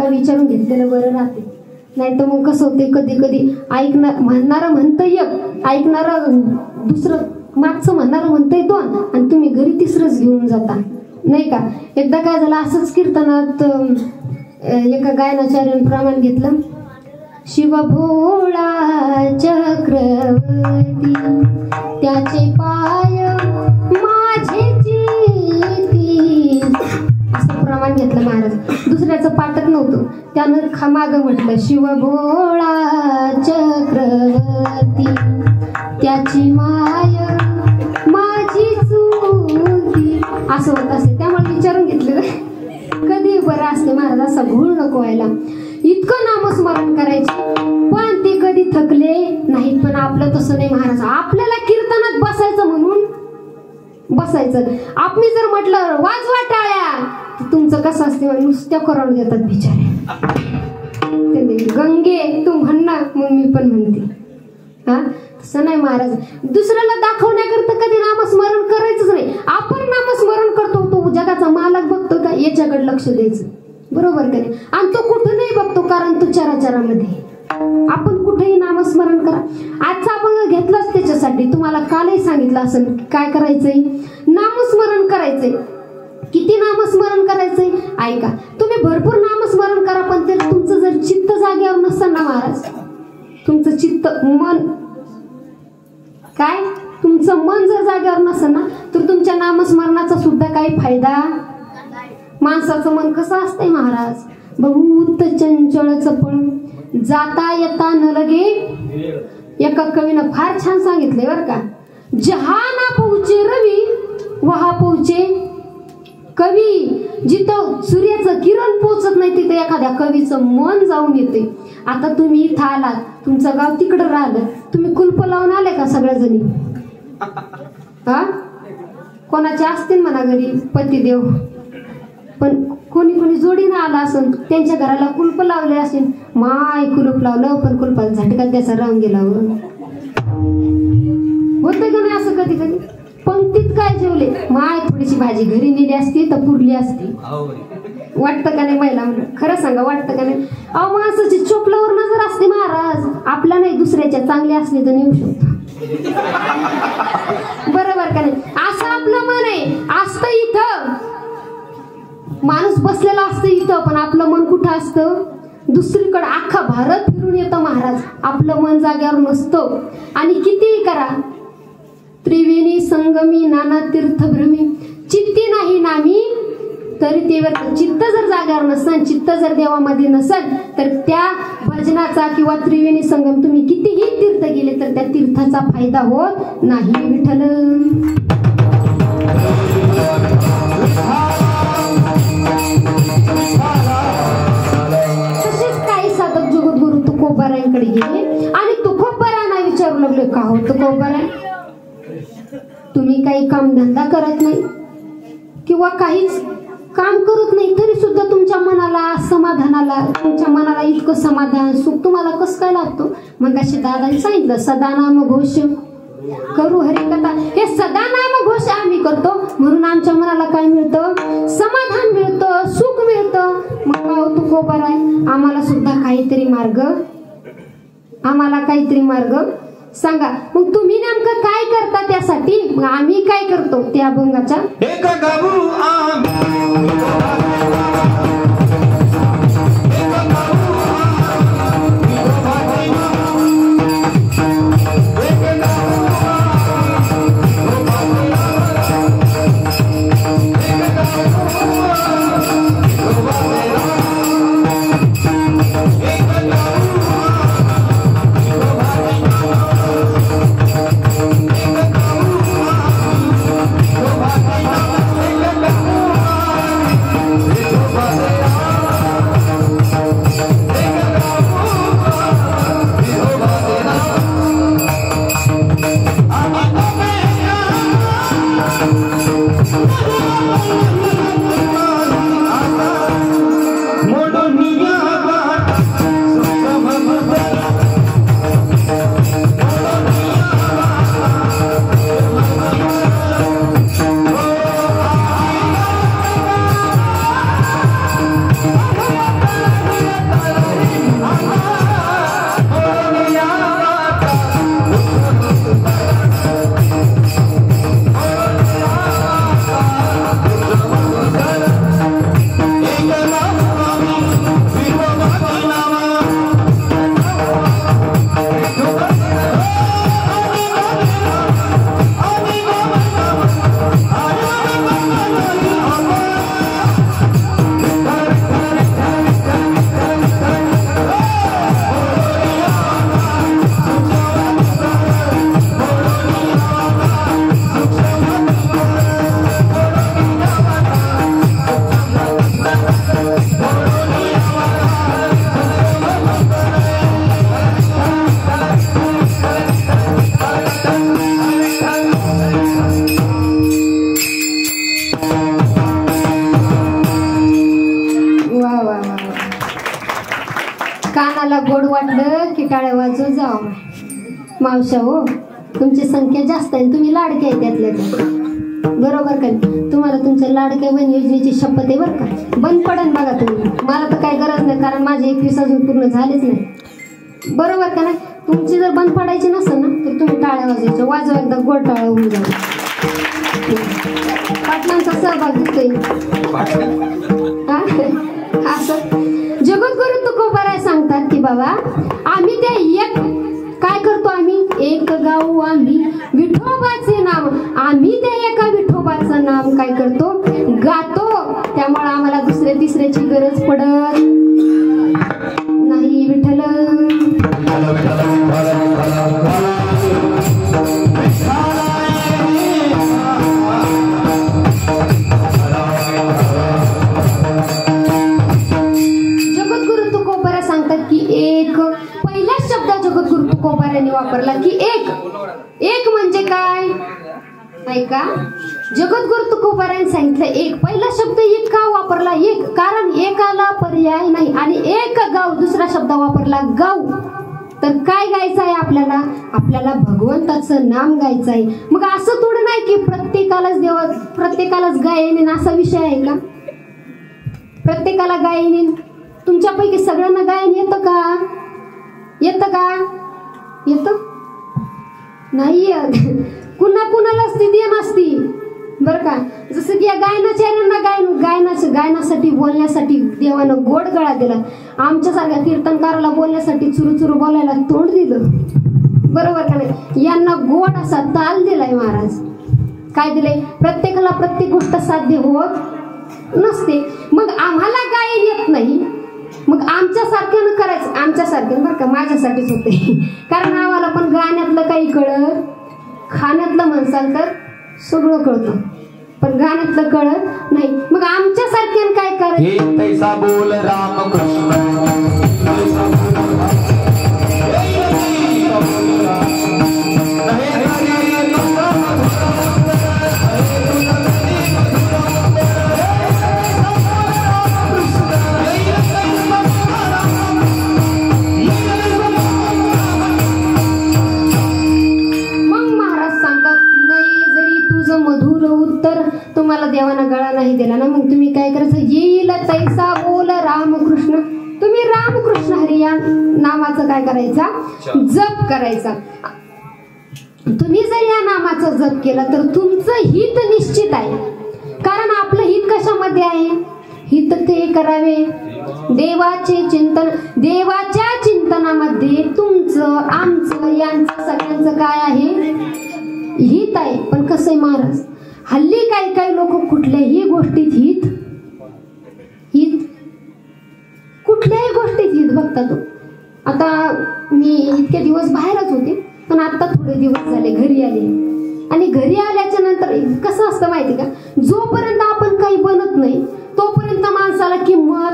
विचारून घेतलेलं बरं राहते. नाही तर मग कसं होते, कधी कधी ऐकणार म्हणणारं म्हणतं एक, ऐकणारं दुसरं, मागचं म्हणणारं म्हणतंय दोन आणि तुम्ही घरी तिसरंच घेऊन जाता नाही का. एकदा काय झालं, असंच कीर्तनात एका गायनाचार्याने प्रमाण घेतलं. शिव भोळा चक्रवर्ती त्याचे पाय माझे चेती, असं प्रमाण घेतलं महाराज. दुसऱ्याचं पाठत नव्हतं, त्यानं मागं म्हटलं शिव भोळा चक्रवर्ती त्याची माय माझी चुकी, असं होत असे. त्यामुळे विचारून घेतलं कधी बरं असते महाराज, असा घोळ नको व्हायला. इतकं नामस्मरण करायचे पण ते कधी थकले नाहीत. पण आपलं तसं नाही महाराज. आपल्याला कीर्तनात बसायचं म्हणून बसायचं. आपण जर म्हटलं वाजवा टाळ्या, तुमचं कसं असते नुसत्या करून देतात बिचारे. गंगे तू म्हणणार मग मी पण म्हणते. हा तसं नाही महाराज. दुसऱ्याला दाखवण्याकरता कधी नामस्मरण करायचंच नाही. आपण नामस्मरण करतो, तो जगाचा मालक बघतो का याच्याकडे लक्ष द्यायचं, बरोबर का नाही. आणि तो कुठं नाही बघतो, कारण तो चराचरामध्ये. आपण कुठेही नामस्मरण करा. आजचा आपण घेतलंच त्याच्यासाठी. तुम्हाला कालही सांगितलं असेल काय करायचंय, नामस्मरण करायचंय. किती नामस्मरण करायचंय ऐका. तुम्ही भरपूर नामस्मरण करा, पण ते तुमचं जर चित्त जागेवर नसेल ना महाराज, तुमचं चित्त मन काय, तुमचं मन जर जागेवर नसेल ना, तर तुमच्या नामस्मरणाचा सुद्धा काही फायदा. माणसाचं मन कसं असतंय महाराज, बहुत चंचळ चपळ, जाता येता न लगे. एका कवीनं फार छान सांगितलंय बरं का. जहाना पोहोचे रवी वहा पोहोचे कवी. जिथं सूर्याचं किरण पोहोचत नाही तिथे एखाद्या कवीचं मन जाऊन येते. आता तुम्ही इथं आलात, तुमचं गाव तिकडं राहिलं, तुम्ही कुलप लावून आले का सगळ्याजणी? हा, कोणाचे असतील म्हणा घरी पतिदेव, पण कोणी कोणी जोडीनं आला असेल, त्यांच्या घराला कुलप लावले असेल. माय कुलूप लावलं पण कुलपाला झटका त्याचा राहून गेला. होतं का नाही असं कधी कधी? पंक्तीत काय जेवले, माय थोडीशी भाजी घरी नेली असती तर पुरली असती. वाटतं का नाही महिला म्हणून? खरं सांगा, वाटतं का नाही? अहो माणसाची चोपलावर नजर असते महाराज. आपल्या नाही दुसऱ्याच्या चांगली असली तर नेऊ शकतो. बरोबर का नाही? असं आपलं मन आहे. असतं इथं माणूस बसलेला असतं इथं, पण आपलं मन कुठं असतं? दुसरीकडे. अख्खा भारत फिरून येतं महाराज, आपलं मन जाग्यावर नसतं. आणि कितीही करा, त्रिवेणी संगमी नाना तीर्थभ्रमी चित्ती नाही नामी, तरी तेवर चित्त जर जाग्यावर नसन, चित्त जर देवामध्ये नसन, तर त्या भजनाचा किंवा त्रिवेणी संगम तुम्ही कितीही तीर्थ गेले तर त्या तीर्थाचा फायदा होत नाही. विठ्ठल. तसेच काही साधक जगद्गुरु तुकोबारायांकडे गेले आणि तुकोबारांना विचारू लागले, का हो तुकोबारा, तुम्ही काही कामधंदा करत नाही किंवा काहीच काम करत नाही, तरी सुद्धा तुमच्या मनाला समाधानाला, तुमच्या मनाला इतकं समाधान सुख तुम्हाला कसं काय लागतो? मग अशी दादांनी सांगितलं, सदा नाम घोष करू हरिकथा. हे सदा नाम घोष आम्ही करतो म्हणून आमच्या मनाला काय मिळतं? समाधान मिळतं, सुख मिळतं. मग का हो तुकोबाराय, आम्हाला सुद्धा काहीतरी मार्ग सांगा. मग तुम्ही नेमकं काय करता त्यासाठी? मग आम्ही काय करतो त्या अभंगाच्या एक गाऊ कानाला गोड वाटलं की टाळ्या वाजवून जावा. मावशा हो, तुमची संख्या जास्त आहे, तुम्ही लाडके आहे त्यातल्या बरोबर का? तुम्हाला तुमच्या लाडक्या बहीण योजनेची शपथ आहे बरं का. बंद पडन बघा तुम्ही. मला तर काही गरज नाही, कारण माझे 21 अजून पूर्ण झालेच नाही. बरोबर का नाही? तुमची जर बंद पडायची नसेल ना तर तुम्ही टाळ्या वाजवायच्या. वाजवा एकदा गोड टाळ्या होऊन जाईल. पाटलांचा सहभाग दिसतोय. असं जगद्गुरु तुकोबाराय सांगतात की बाबा आम्ही ते एक काय करतो, आम्ही एक गाऊ आम्ही विठोबाचे नाम, आम्ही त्या एका विठोबाचं नाम काय करतो, गातो. त्यामुळे आम्हाला दुसऱ्या तिसऱ्याची गरज पडत नाही. विठ्ठल सांगतात की एक, पहिल्याच शब्द जगद्गुरु तुकोबारायांनी वापरला की एक. एक म्हणजे काय ऐका, जगद्गुरु तुकोबारायांनी सांगितलं एक. पहिला शब्द एक का वापरला एक, कारण एकाला पर्याय नाही. आणि एक गाव, दुसरा शब्द वापरला गाव. तर काय गायचं आहे आपल्याला? आपल्याला भगवंताचं नाम गायचं आहे. मग असं थोडं नाही की प्रत्येकालाच गायन असा विषय आहे का? प्रत्येकाला गायन, तुमच्यापैकी सगळ्यांना गायन येतं का? येतं का? येतं नाही येत. कुणाला स्थिती नसती बरं का. जसं की या गायनाचार्यांना गायनासाठी बोलण्यासाठी देवानं गोड गळा दिला. आमच्यासारख्या कीर्तनकाराला बोलण्यासाठी चुरू बोलायला तोंड दिलं, बरोबर का नाही? यांना गोड असा ताल दिलाय महाराज. काय दिलंय? प्रत्येकाला प्रत्येक गोष्ट साध्य होत नसते. मग आम्हाला गायन येत नाही, मग आमच्यासारख्यानं करायचं. आमच्यासारख्यानं बरं का, माझ्यासाठीच होते. कारण आम्हाला पण गाण्यातलं काही कळत, खाण्यातलं म्हणसाल तर सगळं कळतं, पण गाण्यातलं कळत नाही. मग आमच्यासारख्यानं काय करायचं? तैसा बोल रामकृष्ण. मधुर उत्तर तुम्हाला देवाना गळा नाही दिला ना, मग तुम्ही काय करायचं? येईल तैसा बोल रामकृष्ण. तुम्ही रामकृष्ण हरी या नामाचं काय करायचा? जप करायचा. तुम्ही जर या नामाचा जप केला तर तुमचं हित निश्चित आहे. कारण आपलं हित कशामध्ये आहे? हित ते करावे देवाचे चिंतन. देवाच्या चिंतनामध्ये तुमचं, आमचं, यांचं, सगळ्यांचं काय आहे? हित आहे. पण कसं आहे महाराज, हल्ली काही लोक कुठल्याही गोष्टीत हित कुठल्याही गोष्टीत हित बघतात. आता मी इतके दिवस बाहेरच होते, पण आता थोडे दिवस झाले घरी आले. आणि घरी आल्याच्या नंतर कसं असतं माहिती का, जोपर्यंत आपण काही बनत नाही तोपर्यंत माणसाला किंमत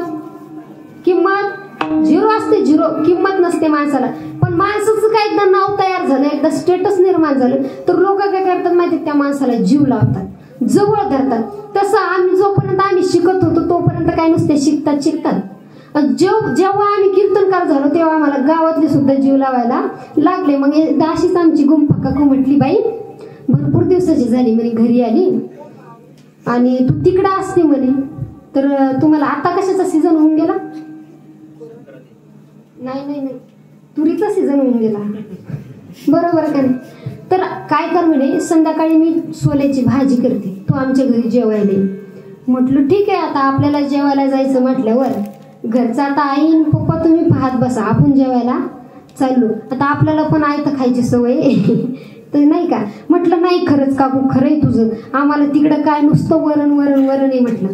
झिरो असते. झिरो किंमत नसते माणसाला. पण माणसाचं काय एकदा नाव तयार झालं, एकदा स्टेटस निर्माण झालं तर लोक काय करतात माहिती, त्या माणसाला जीव लावतात, जवळ धरतात. तसं आम्ही जोपर्यंत आम्ही शिकत होतो तोपर्यंत काय नसते, शिकतात. जेव्हा आम्ही कीर्तनकार झालो तेव्हा आम्हाला गावातले सुद्धा जीव लावायला लागले. मग अशीच आमची गुंफा काकू म्हटली, बाई भरपूर दिवसाची झाली म्हणे घरी आली आणि तू तिकडं असते म्हणे, तर तुम्हाला आता कशाचा सीझन होऊन गेला? नाही तुरीचा सीझन होऊन गेला, बरोबर का नाही? तर काय कर म्हणे, संध्याकाळी मी सोल्याची भाजी करते, तू आमच्या घरी जेवायला ये. म्हटलं ठीक आहे. आता आपल्याला जेवायला जायचं म्हटल्यावर घरचा आता आई पप्पा तुम्ही पाहत बसा, आपण जेवायला चाललो. आता आपल्याला पण आई तर खायची सवय तर नाही का. म्हटलं नाही खरंच काकू, खरंय तुझं, आम्हाला तिकडं काय नुसतं वरण आहे. म्हटलं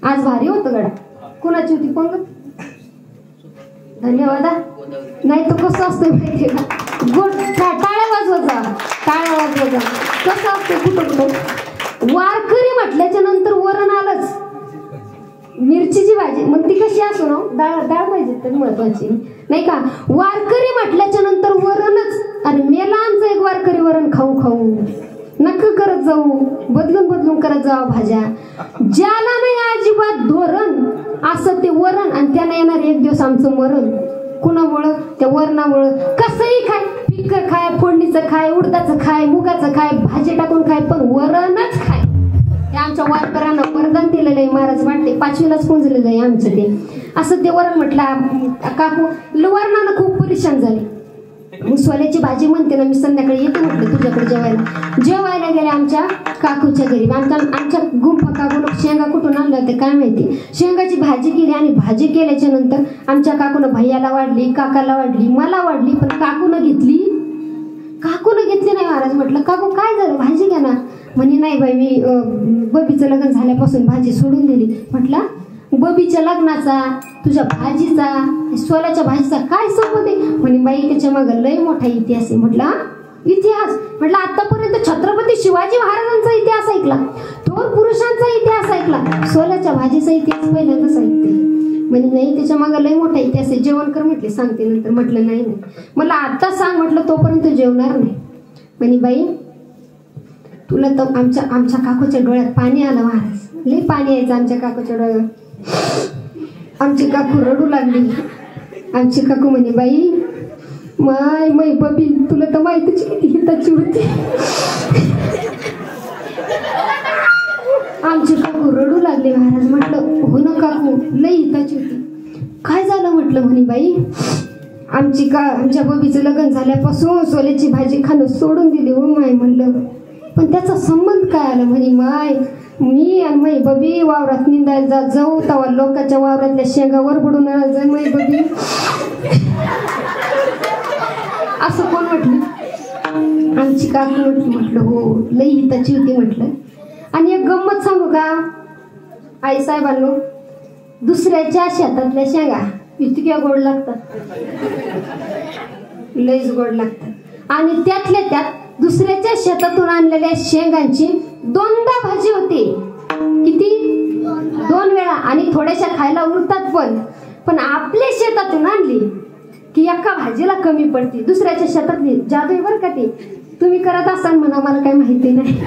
आज भारी होतं गडा. कोणाची होती पंगत? धन्यवाद. नाही तर कसं असतं माहितीये का, गोड टाळ्या वाजवायचा. कसं असतं कुठं वारकरी म्हटल्याच्या नंतर वरण आलंच. मिरचीची भाजी मग ती कशी असो ना, डाळ पाहिजे तर महत्वाची नाही का. वारकरी म्हटल्याच्या नंतर वरणच. आणि मेला आमचं एक वारकरी वरण खाऊ नक्की करत जाऊ, बदलून करत जाऊ भाज्या. ज्याला नाही अजिबात धोरण असं ते वरण, आणि त्यानं येणार एक दिवस आमचं मरण. कुणामुळं? त्या वरणामुळं. कसंही खाय, फिक्क खाय, फोडणीचं खाय, उडदाचं खाय, मुगाचं खाय, भाजी टाकून खाय, पण वरणच खाय. हे आमच्या वारकऱ्यांना वरदान दिलेलं आहे महाराज. वाटते 5वीलाच पोंजलेलं आहे आमचं ते. असं ते वरण म्हटलं काकू वरणानं खूप परेशान झाले. मग सोल्याची भाजी म्हणते ना, मी संध्याकाळी येते म्हटलं तुझ्याकडे जेवायला गेले आमच्या काकूच्या घरी. आमच्या गुंफा काकून शेंगा कुठून आणल्या होत्या काय माहिती. शेंगाची भाजी केली आणि भाजी केल्याच्या नंतर आमच्या काकूनं भैयाला वाढली, काकाला वाढली, मला वाढली, पण काकूनं घेतली नाही महाराज. म्हटलं काकू काय झालं, भाजी घ्या ना. म्हणे नाही बाई, मी बबीचं लग्न झाल्यापासून भाजी सोडून दिली. म्हटलं बबीच्या लग्नाचा, तुझ्या भाजीचा, सोल्याच्या भाजीचा काय संबंध आहे? म्हणे बाई त्याच्या मागं लय मोठा इतिहास आहे. म्हटलं इतिहास? म्हटलं आतापर्यंत छत्रपती शिवाजी महाराजांचा इतिहास ऐकला, थोर पुरुषांचा इतिहास ऐकला, सोल्याच्या भाजीचा इतिहास पहिल्यांदाच ऐकते. म्हणे नाही, त्याच्या मागं लय मोठा इतिहास आहे, जेवण कर म्हटले, सांगते नंतर. म्हटलं नाही नाही, मला आता सांग म्हटलं, तोपर्यंत जेवणार नाही. म्हणे बाई तुला तर आमच्या काकूच्या डोळ्यात पाणी आलं महाराज, लय पाणी यायचं आमच्या काकूच्या डोळ्यात. आमची काकू रडू लागली. आमची काकू म्हणे बाई माय बबी तुला तर माहितीच किती हिताची होती. आमची काकू रडू लागले महाराज. म्हटलं हो ना काकू, लय हिताची होती. काय झालं म्हटलं. म्हणे बाई आमच्या बबीचं लग्न झाल्यापासून सोल्याची भाजी खाणं सोडून दिली हो माय. म्हणलं पण त्याचा संबंध काय आला. म्हणे माय मी आणि मै बबी वावरात निंदायला जाऊ तेव्हा लोकांच्या वावरातल्या शेंगावर बुडून जाय मै बबी. असं कोण म्हटलं. आमची काकू म्हटली. म्हटलं हो लई हिताची होती म्हटलं. आणि एक गंमत सांगू का आई साहेबांनो, दुसऱ्याच्या शेतातल्या शेंगा इतक्या गोड लागतात, लईच गोड लागतात. आणि त्यातल्या त्यात दुसऱ्याच्या शेतातून आणलेल्या शेंगांची 2दा भाजी होते. किती? 2 वेळा. आणि थोड्याशा खायला उरतात पण आपल्या शेतातून आणली की एका भाजीला कमी पडते. दुसऱ्याच्या शेतातली जादू आहे बरं का ती, तुम्ही करत असाल म्हणा, मला काही माहिती नाही.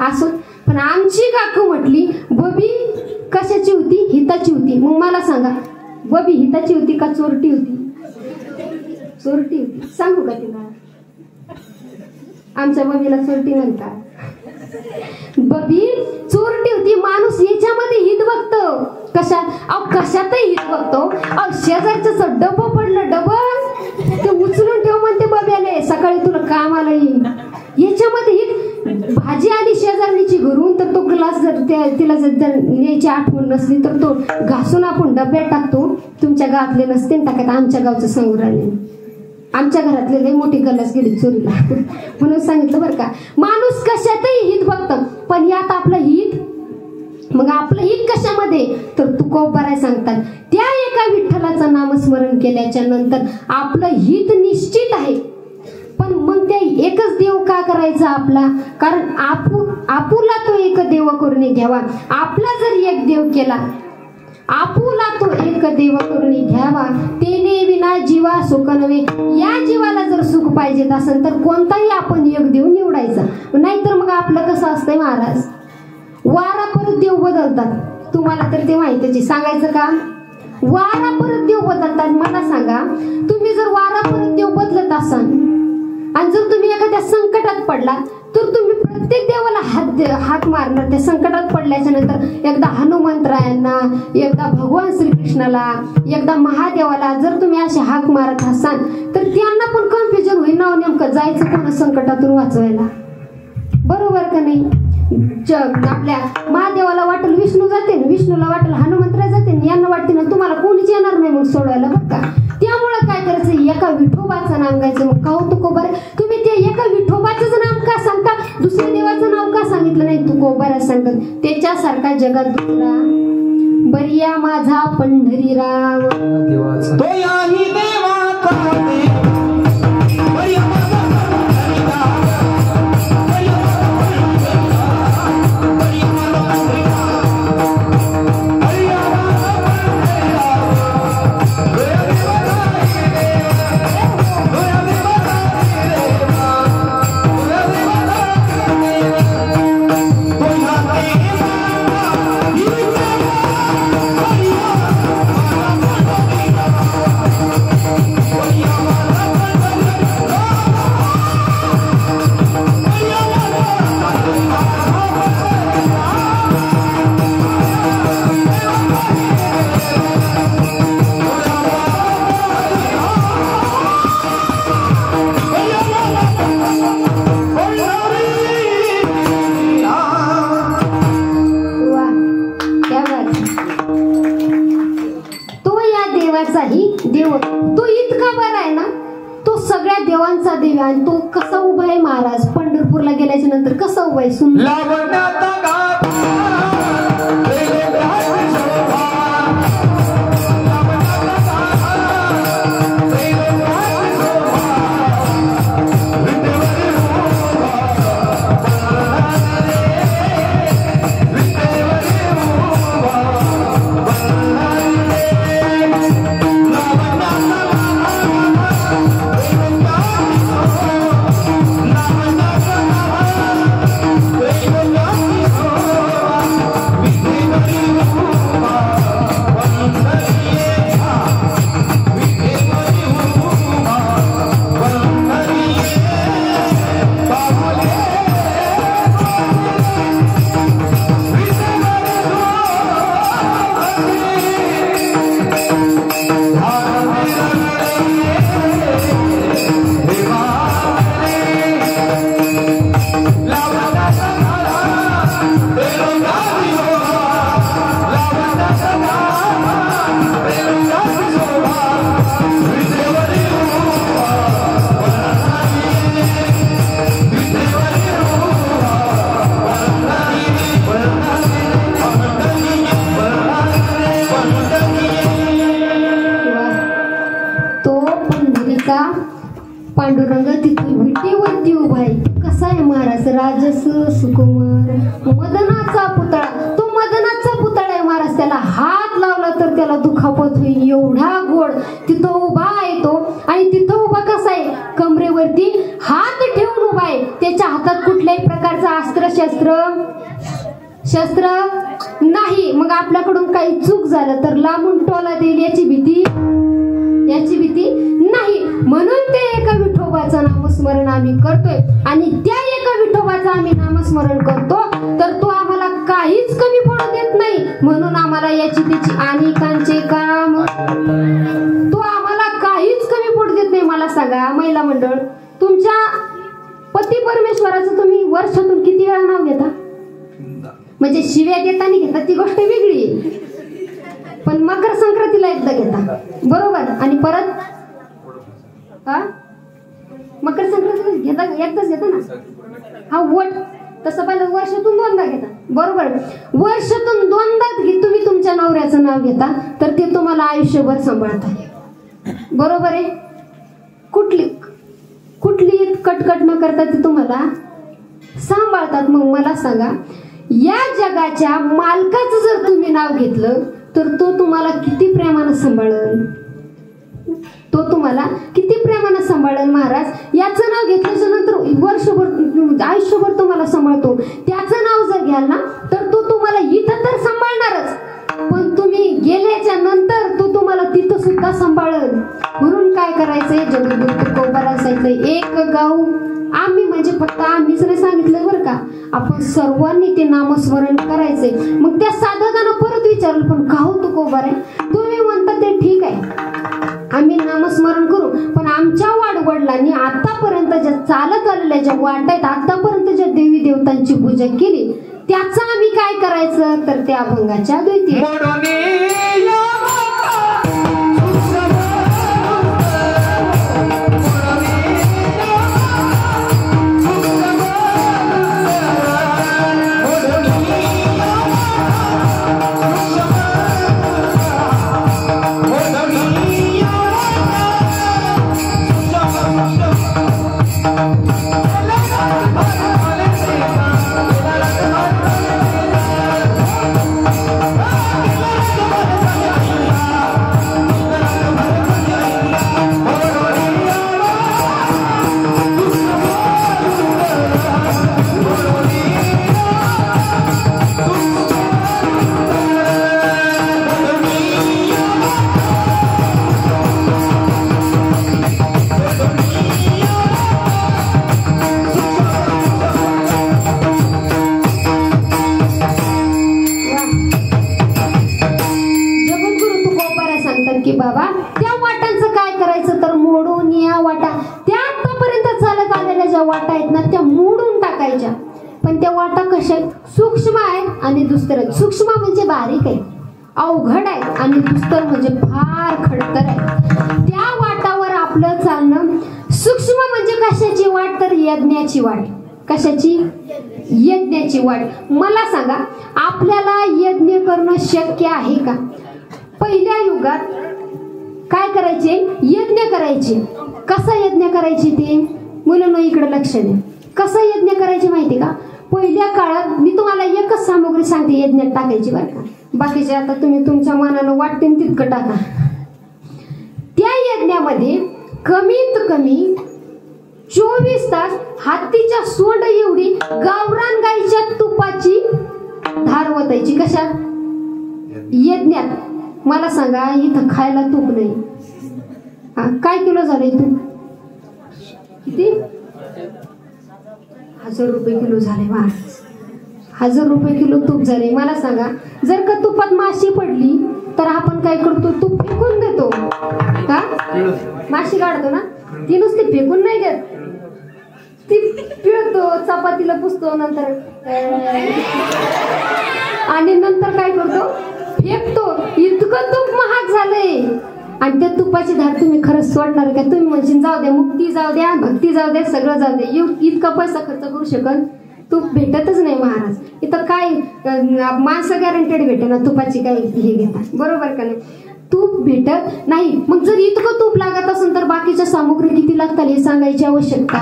असो, पण आमची काकू म्हटली बबी कशाची होती? हिताची होती. मग मला सांगा बबी हिताची होती का चोरटी होती? चोरटी होती. सांगू का तिला? आमच्या बबीला चोरटी म्हणतात. बबी चोरटी होती. माणूस याच्यामध्ये हित बघतो, कशात? कशातही हित बघतो. शेजारचं डबं पडलं, डबं ते उचलून ठेव म्हणते बब्याले, सकाळी तुला कामाला येईल. याच्यामध्ये हित. भाजी आली शेजारणीची घरून तर तो ग्लास जर तिला जर न्यायची आठवण नसली तर तो घासून आपण डब्यात टाकतो. तुमच्या गावातले नसते टाकत, आमच्या गावचं सांगू राहिले. आमच्या घरातले लई मोठी गलास गेली चोरीला, म्हणून सांगितलं बरं का. माणूस कशातही हित बघतं, पण यात आपलं हित. मग आपलं हित कशामध्ये? तर तुकोबाराय सांगतात त्या एका विठ्ठलाचं नामस्मरण केल्याच्या नंतर आपलं हित निश्चित आहे. पण मग त्या एकच देव का करायचा आपला? कारण आपुला तो एक देव करून घ्यावा. आपला जर एक देव केला, आपुला तो एक देव करून घ्यावा. तेने विना जीवा सुख नव्हे. या जीवाला जर सुख पाहिजेत असेल तर कोणताही आपण एक देव निवडायचा. नाहीतर मग आपलं कसं असतंय महाराज, वारा परत देव बदलतात. तुम्हाला तर ते माहितीच. सांगायचं का? वारा परत देव बदलतात. मला सांगा, तुम्ही जर वारा परत देव बदलत असाल आणि जर तुम्ही एखाद्या संकटात पडला तर तुम्ही प्रत्येक देवाला हाक मारणार. त्या संकटात पडल्याच्या नंतर एकदा हनुमंतरायांना, एकदा भगवान श्रीकृष्णाला, एकदा महादेवाला जर तुम्ही असे हाक मारत असाल तर त्यांना पण कन्फ्युजन होईल ना, नेमकं जायचं कोण संकटातून वाचवायला. बरोबर का नाही? आपल्या महादेवाला वाटेल विष्णू जाते, विष्णूला वाटेल हनुमंतराय जाते, यांना वाटते ना तुम्हाला कोणीच येणार नाही मग सोडवायला बरं का. त्यामुळं काय करायचं, एका विठोबाचं नाम घ्यायचं. मग का होतो कोबारे, तुम्ही ते एका विठोबाचंच नाम का सांगता, दुसऱ्या देवाचं नाव का सांगितलं नाही? तू कोबारा सांगतात. त्याच्यासारखा जगात दुसरा बरिया माझा पंढरीराव तो याही देवाचा देव. देव तो इतका बरा आहे ना, तो सगळ्या देवांचा देव आहे. आणि तो कसा उभा आहे महाराज, पंढरपूरला गेल्याच्या नंतर कसा उभा आहे? सुंदर का पांडुरंग तिथे विटेवरती उभा आहे. कसा आहे महाराज राजस सुकुमार मदनाचा पुतळा. तो मदनाचा पुतळा आहे महाराज. त्याला हात लावला तर त्याला दुखापत होईल एवढा गोड. तिथं उभा आहे तो. आणि तिथं उभा कसा आहे कमरेवरती हात ठेवून उभा आहे. त्याच्या हातात कुठल्याही प्रकारचं शस्त्र नाही. मग आपल्याकडून काही चूक झालं तर लांबून टोला देईल याची भीती नाही. म्हणून ते एका विठोबाचं नामस्मरण आम्ही करतोय. आणि त्या एका विठोबाचं आम्ही नामस्मरण करतो तर तो आम्हाला काहीच कमी पडू देत नाही. म्हणून आम्हाला याची त्याची अनेकांचे काम तो आम्हाला काहीच कमी पडू देत नाही. मला सांगा महिला मंडळ, तुमच्या पती परमेश्वराचं तुम्ही वर्षातून किती वेळा नाव घेता? म्हणजे शिव्या देताना घेता ती गोष्ट वेगळी आहे, पण मकर संक्रांतीला एकदा घेता बरोबर. आणि परत मकर संक्रांतीला एकदाच घेता ना. हा वट तसं पहिलं वर्षातून दोनदा घेता बरोबर. वर्षातून दोनदा तुम्ही तुमच्या नवऱ्याचं नाव घेता तर ते तुम्हाला आयुष्यभर सांभाळतात बरोबर आहे. कुठली कटकट न करता ते तुम्हाला सांभाळतात. मग मला सांगा या जगाच्या मालकाचं जर तुम्ही नाव घेतलं तर तो तुम्हाला किती प्रेमानं सांभाळेल. महाराज. याचं नाव घेतल्याच्या नंतर वर्षभर आयुष्यभर तुम्हाला सांभाळतो. त्याचं नाव जर घ्याल ना तर तो तुम्हाला इथं तर सांभाळणारच, पण तुम्ही गेल्याच्या नंतर तो तुम्हाला तिथं सुद्धा सांभाळेल. म्हणून काय करायचंय जगद्गुरु तुकोबाला सांगितलंय एक गाव. आम्ही म्हणजे फक्त आम्हीच नाही सांगितलं बरं का, आपण सर्वांनी ते नामस्मरण करायचंय. मग त्या साधकांना परत विचारलं पण गाव तुकोबा रे, तुम्ही म्हणता ते ठीक आहे आम्ही नामस्मरण करू, पण आमच्या वाडवडिलांनी आतापर्यंत ज्या चालत आलेल्या ज्या वाट आहेत आतापर्यंत ज्या देवी देवतांची पूजा केली त्याचं आम्ही काय करायचं तर त्या अभंगाच्या द्वितीय की बाबा त्या वाटांचं काय करायचं तर मोडून या वाटा त्या आतापर्यंत चालत आलेल्या ज्या वाटा आहेत ना त्या मोडून टाकायच्या. पण त्या वाटा कशा सूक्ष्म आहेत आणि दुस्तर. सूक्ष्म म्हणजे बारीक आहे अवघड आहे आणि दुस्तर म्हणजे फार खडतर आहे. त्या वाटावर आपलं चालणं सूक्ष्म म्हणजे कशाची वाट तर यज्ञाची वाट. कशाची? यज्ञाची वाट. मला सांगा आपल्याला यज्ञ करणं शक्य आहे का? पहिल्या युगात काय करायचे? यज्ञ करायचे. कसा यज्ञ करायचे ते मुलांना इकडे लक्ष द्या. कसा यज्ञ करायचे माहिती का? पहिल्या काळात मी तुम्हाला एकच सामग्री सांगते यज्ञात टाकायची बरं का, बाकीचे आता तुम्ही तुमच्या मनानं वाटते तितकं टाका. त्या यज्ञामध्ये कमीत कमी 24 तास हातीच्या सोंड एवढी गावरान गाईच्या तुपाची धार वतायची. कशा? यज्ञात. मला सांगा इथं खायला तूप नाही. काय किलो झालंय तूप? किती? 1000 रुपये किलो झाले महाराज. 1000 रुपये किलो तूप झाले. मला सांगा जर का तुपात माशी पडली तर आपण काय करतो? तूप फेकून देतो का? माशी काढतो ना, ती नुसती फेकून नाही देत, ती पिळतो चपातीला पुसतो नंतर आणि नंतर काय करतो? फेकतो. इतकं तूप महाग झालंय आणि त्या तुपाची धार तुम्ही खरंच सोडणार का? तुम्ही म्हणशील जाऊ द्या, मुक्ती जाऊ द्या, भक्ती जाऊ द्या, सगळं जाऊ द्या, इतका पैसा खर्च करू शकत? तूप भेटतच नाही महाराज. इथं काय माणसं गॅरंटेड भेटे ना तुपाची काय हे घेतात बरोबर का नाही? तूप भेटत नाही. मग जर इतकं तूप लागत असेल तर बाकीच्या सामुग्री करताल हे सांगायची आवश्यकता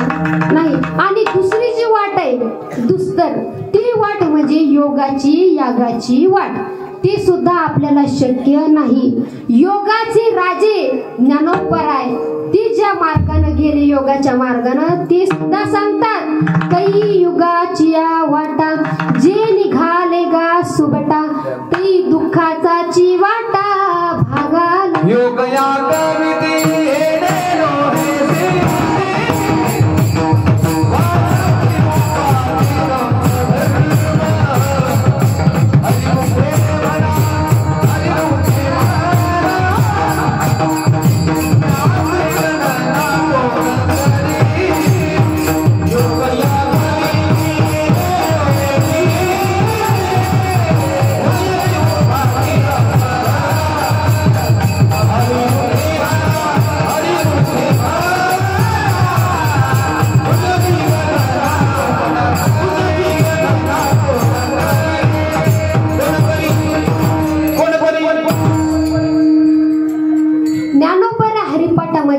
नाही. आणि दुसरी जी वाट आहे दुस्तर, ती वाट म्हणजे योगाची यागाची वाट, ते सुद्धा आपल्याला शक्य नाही. योगाचे राजे ज्ञानोपराय ते ज्या मार्गाने गेले योगाच्या मार्गाने, ते सुद्धा सांगतात कई युगाची या वाटा, जे निघाले गा सुबटा, कई दुःखाचाची वाटा भागाला. योग याग विधी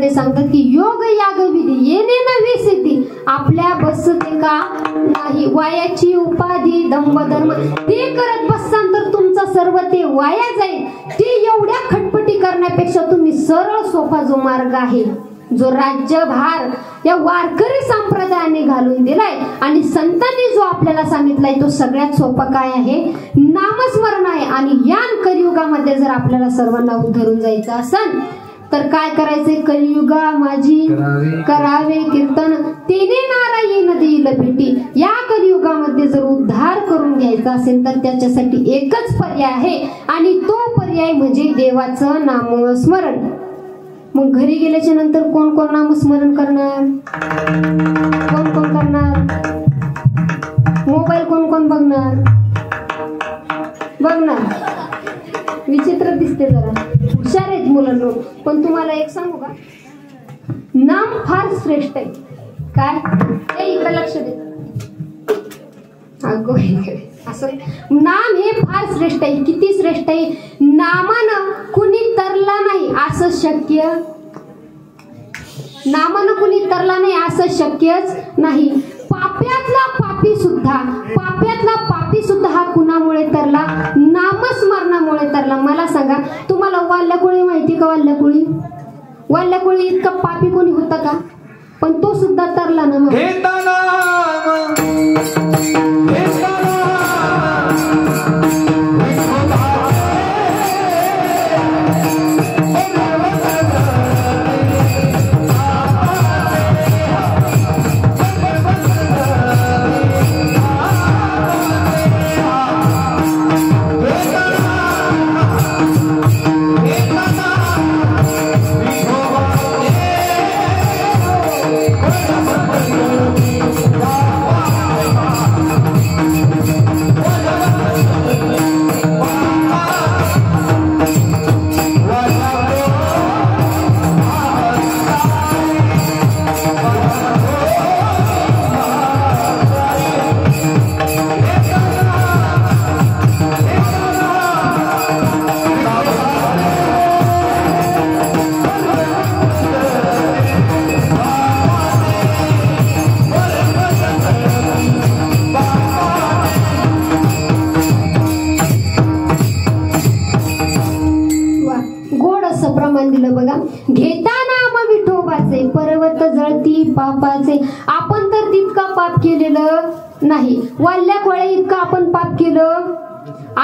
सांगतात की योग याग विधी येणे नव्हे सिद्धी, आपल्या बसते का नाही. वायाची उपाधी दंभ धर्म, ते करत बससान तर तुमचं सर्व ते वाया जाईल. ते एवढ्या खटपटी करण्यापेक्षा तुम्ही सरळ सोपा जो मार्ग आहे, जो राज्यभार या वारकरी संप्रदायाने घालून दिलाय आणि संतांनी जो आपल्याला सांगितलाय, तो सगळ्यात सोपा काय आहे, नामस्मरण आहे. आणि या कलियुगामध्ये जर आपल्याला सर्वांना उद्धरून जायचं असेल तर काय करायचंय, कलियुगा माझी करावे कीर्तन, तेने नारायण देईल भेटी. या कलियुगामध्ये जर उद्धार करून घ्यायचा असेल तर त्याच्यासाठी एकच पर्याय आहे आणि तो पर्याय म्हणजे देवाचं नामस्मरण. मग घरी गेल्याच्या नंतर कोण कोण नामस्मरण करणार, कोण कोण करणार, मोबाईल कोण कोण बघणार, विचित्र दिसते जरा, हुशार आहेत मुलांना. पण तुम्हाला एक सांगू का, नाम फार श्रेष्ठ आहे. काय ते इकडे लक्ष दे, असं नाम हे फार श्रेष्ठ आहे. किती श्रेष्ठ आहे, नामानं कुणी तरला नाही असं शक्य, नामानं कुणी तरला नाही असं शक्यच नाही. पाप्यातला पापी सुद्धा हा कुणामुळे तरला, नामस्मरणामुळे तरला. मला सांगा, तुम्हाला वाल्यकुळी माहिती का? वाल्यकुळी इतका पापी कोणी होता का? पण तो सुद्धा तरला ना. घेता नाम विठोबाचे, पर्वत जळती पापाचे. आपण तर तितका पाप केलेलं नाही. वाल्ल्या कोळे इतकं आपण पाप केलं,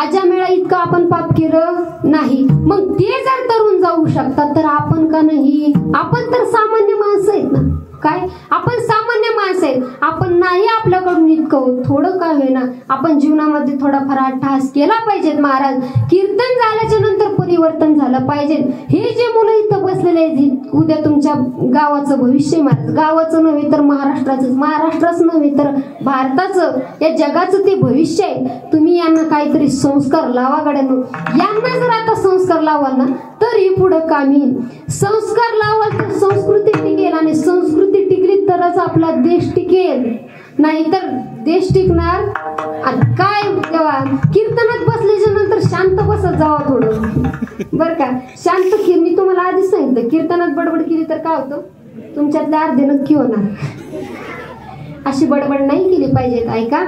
आजामेळा इतकं आपण पाप केलं नाही. मग ते जर तरुण जाऊ शकतात तर आपण का नाही? आपण तर सामान्य माणसं आहेत ना. काय आपण सामान्य माणसं आहेत. आपण नाही आपल्याकडून इतकं थोडं का होईना आपण जीवनामध्ये थोडाफार अट्टहास केला पाहिजे. महाराज, कीर्तन झाल्याच्या नंतर परिवर्तन झालं पाहिजे. हे जे मुलं इथं बसलेले आहेत, उद्या तुमच्या गावाचं भविष्य, महाराज गावाचं नव्हे तर महाराष्ट्राचं, महाराष्ट्राचं नव्हे तर भारताचं, या जगाचं ते भविष्य आहे. तुम्ही यांना काहीतरी संस्कार लावा गड्यांनो. यांना जर आता संस्कार लावाल ना तर ही पुढं कामी. संस्कार लावाल तर संस्कृती टिकेल आणि संस्कृती टिकली तरच आपला देश टिकेल, नाहीतर देश टिकणार काय? जेव्हा कीर्तनात बसल्याच्या नंतर शांत बसत जावा थोडं, बर का? शांत. मी तुम्हाला आधीच सांगितलं, कीर्तनात बडबड केली तर काय होतं? तुमच्यातले अर्धे नक्की होणार. अशी बडबड नाही केली पाहिजेत. ऐका,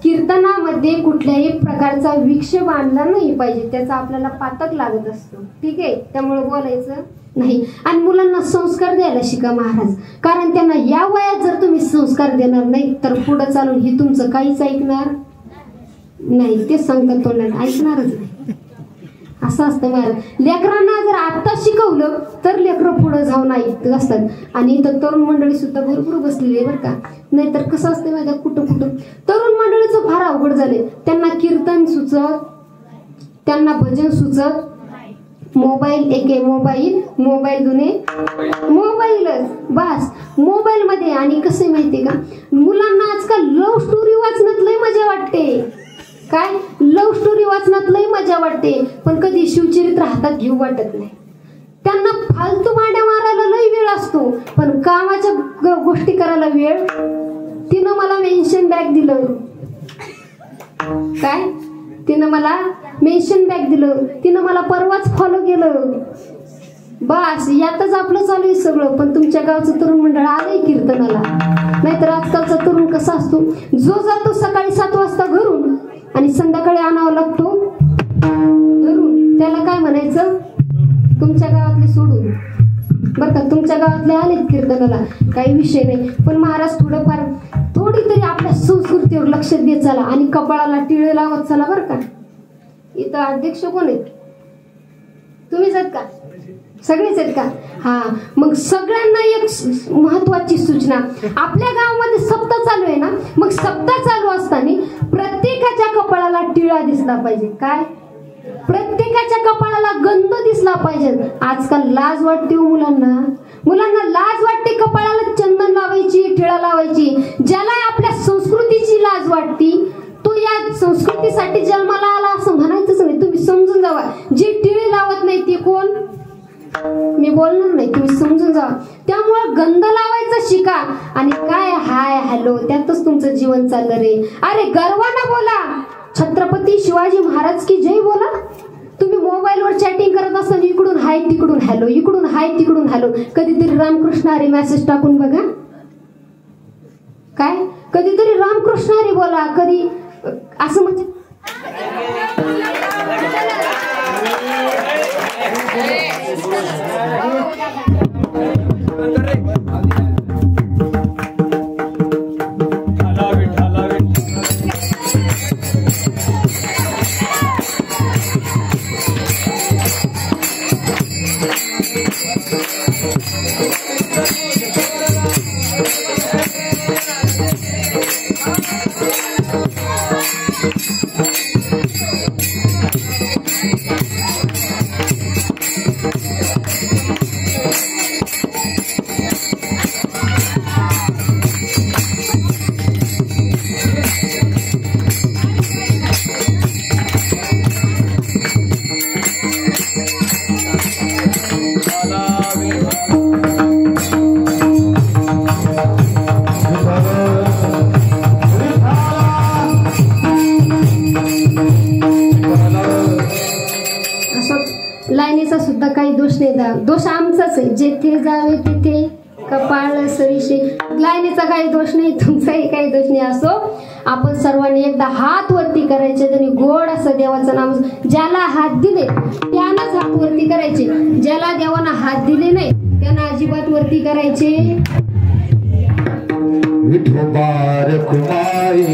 कीर्तनामध्ये कुठल्याही प्रकारचा विक्षेप आणला नाही पाहिजे, त्याचा आपल्याला पातक लागत असतो. ठीक आहे, त्यामुळे बोलायचं नाही. आणि मुलांना संस्कार द्यायला शिका महाराज, कारण त्यांना या वयात जर तुम्ही संस्कार देणार नाही तर पुढे चालून ही तुमचं काहीच ऐकणार नाही. ते सांगतात तोंडाने, ऐकणारच नाही. असं असतं महाराज. लेकरांना जर आत्ता शिकवलं तर लेकरं पुढे जाऊन ऐकत असतात. आणि इथं तरुण मंडळी सुद्धा भरपूर बसलेली आहे बरं का. नाहीतर कसं असतं माझ्या कुठं तरुण मंडळीचं फार अवघड झाले. त्यांना कीर्तन सुचत, त्यांना भजन सुचत, मोबाईल एके मोबाईल दुने मोबाईलच बस. मोबाईल मध्ये आणि कसं माहितीये का, मुलांना आजकाल लव्ह स्टोरी वाचण्यात लय मजा वाटते. काय लव्ह स्टोरी वाचण्यात लय मजा वाटते, पण कधी शिवचरित्र हातात घेऊ वाटत नाही. त्यांना फालतू मांड्या मारायला लय वेळ असतो, पण कामाच्या गोष्टी करायला वेळ. तिनं मला मेन्शन बॅग दिलं. काय तिनं मला मेन्शन बॅग दिलं, तिनं मला परवाच फॉलो केलं. बस यातच आपलं चालू आहे सगळं. पण तुमच्या गावचं तरुण मंडळ आलंय कीर्तनाला. नाहीतर आजकालचा तरुण कसा असतो, जो जातो सकाळी 7 वाजता घरून आणि संध्याकाळी आणावा लागतो घरून, त्याला काय म्हणायचं, तुमच्या गावातले सोडून बरं का. तुमच्या गावातले आलेत कीर्तनाला, काही विषय नाही, पण महाराज थोडंफार थोडी तरी आपल्या संस्कृतीवर लक्ष देत चला आणि कपाळाला टिळे लावत चला बरं का. इथं अध्यक्ष कोण आहेत, तुम्हीच आहेत का, सगळेच आहेत का. हा, मग सगळ्यांना एक महत्वाची सूचना, आपल्या गावामध्ये सप्ताह चालू आहे ना, मग सप्ताह चालू असताना प्रत्येकाच्या कपाळाला टिळा दिसला पाहिजे. काय, प्रत्येकाच्या कपाळाला गंध दिसला पाहिजे. आजकाल लाज वाटते मुलांना लाज वाटते कपाळाला चंदन लावायची, टिळा लावायची. ज्याला आपल्या संस्कृतीची लाज वाटती तो या संस्कृतीसाठी जन्माला आला असं म्हणायचंच नाही. तुम्ही समजून जावा, जे टिळे लावत नाही ते कोण, मी बोलणार नाही, तुम्ही समजून जावा. त्यामुळे गंध लावायचं शिका. आणि काय हाय हॅलो त्यातच तुमचं जीवन चाललं रे. अरे गर्वानं बोला, छत्रपती शिवाजी महाराज की जय बोला. तुम्ही मोबाईलवर चॅटिंग करत असताना इकडून हाय तिकडून हॅलो, इकडून हाय तिकडून हॅलो. कधीतरी रामकृष्ण हरी मेसेज टाकून बघा. काय कधीतरी रामकृष्ण हरी बोला. कधी असं म्हणजे लाईनीचा सुद्धा काही दोष नाही. दोष आमचाच आहे, जेथे जावे तिथे कपाळ सरीशी. लाईनीचा काही दोष नाही, तुमचाही काही दोष नाही. असो, आपण सर्वांनी एकदा हात वरती करायचे आणि गोड असं देवाचं नाम. ज्याला हात दिले त्यानंच हात वरती करायचे, ज्याला देवाना हात दिले नाही त्यांना अजिबात वरती करायचे. विठोबार कुमारी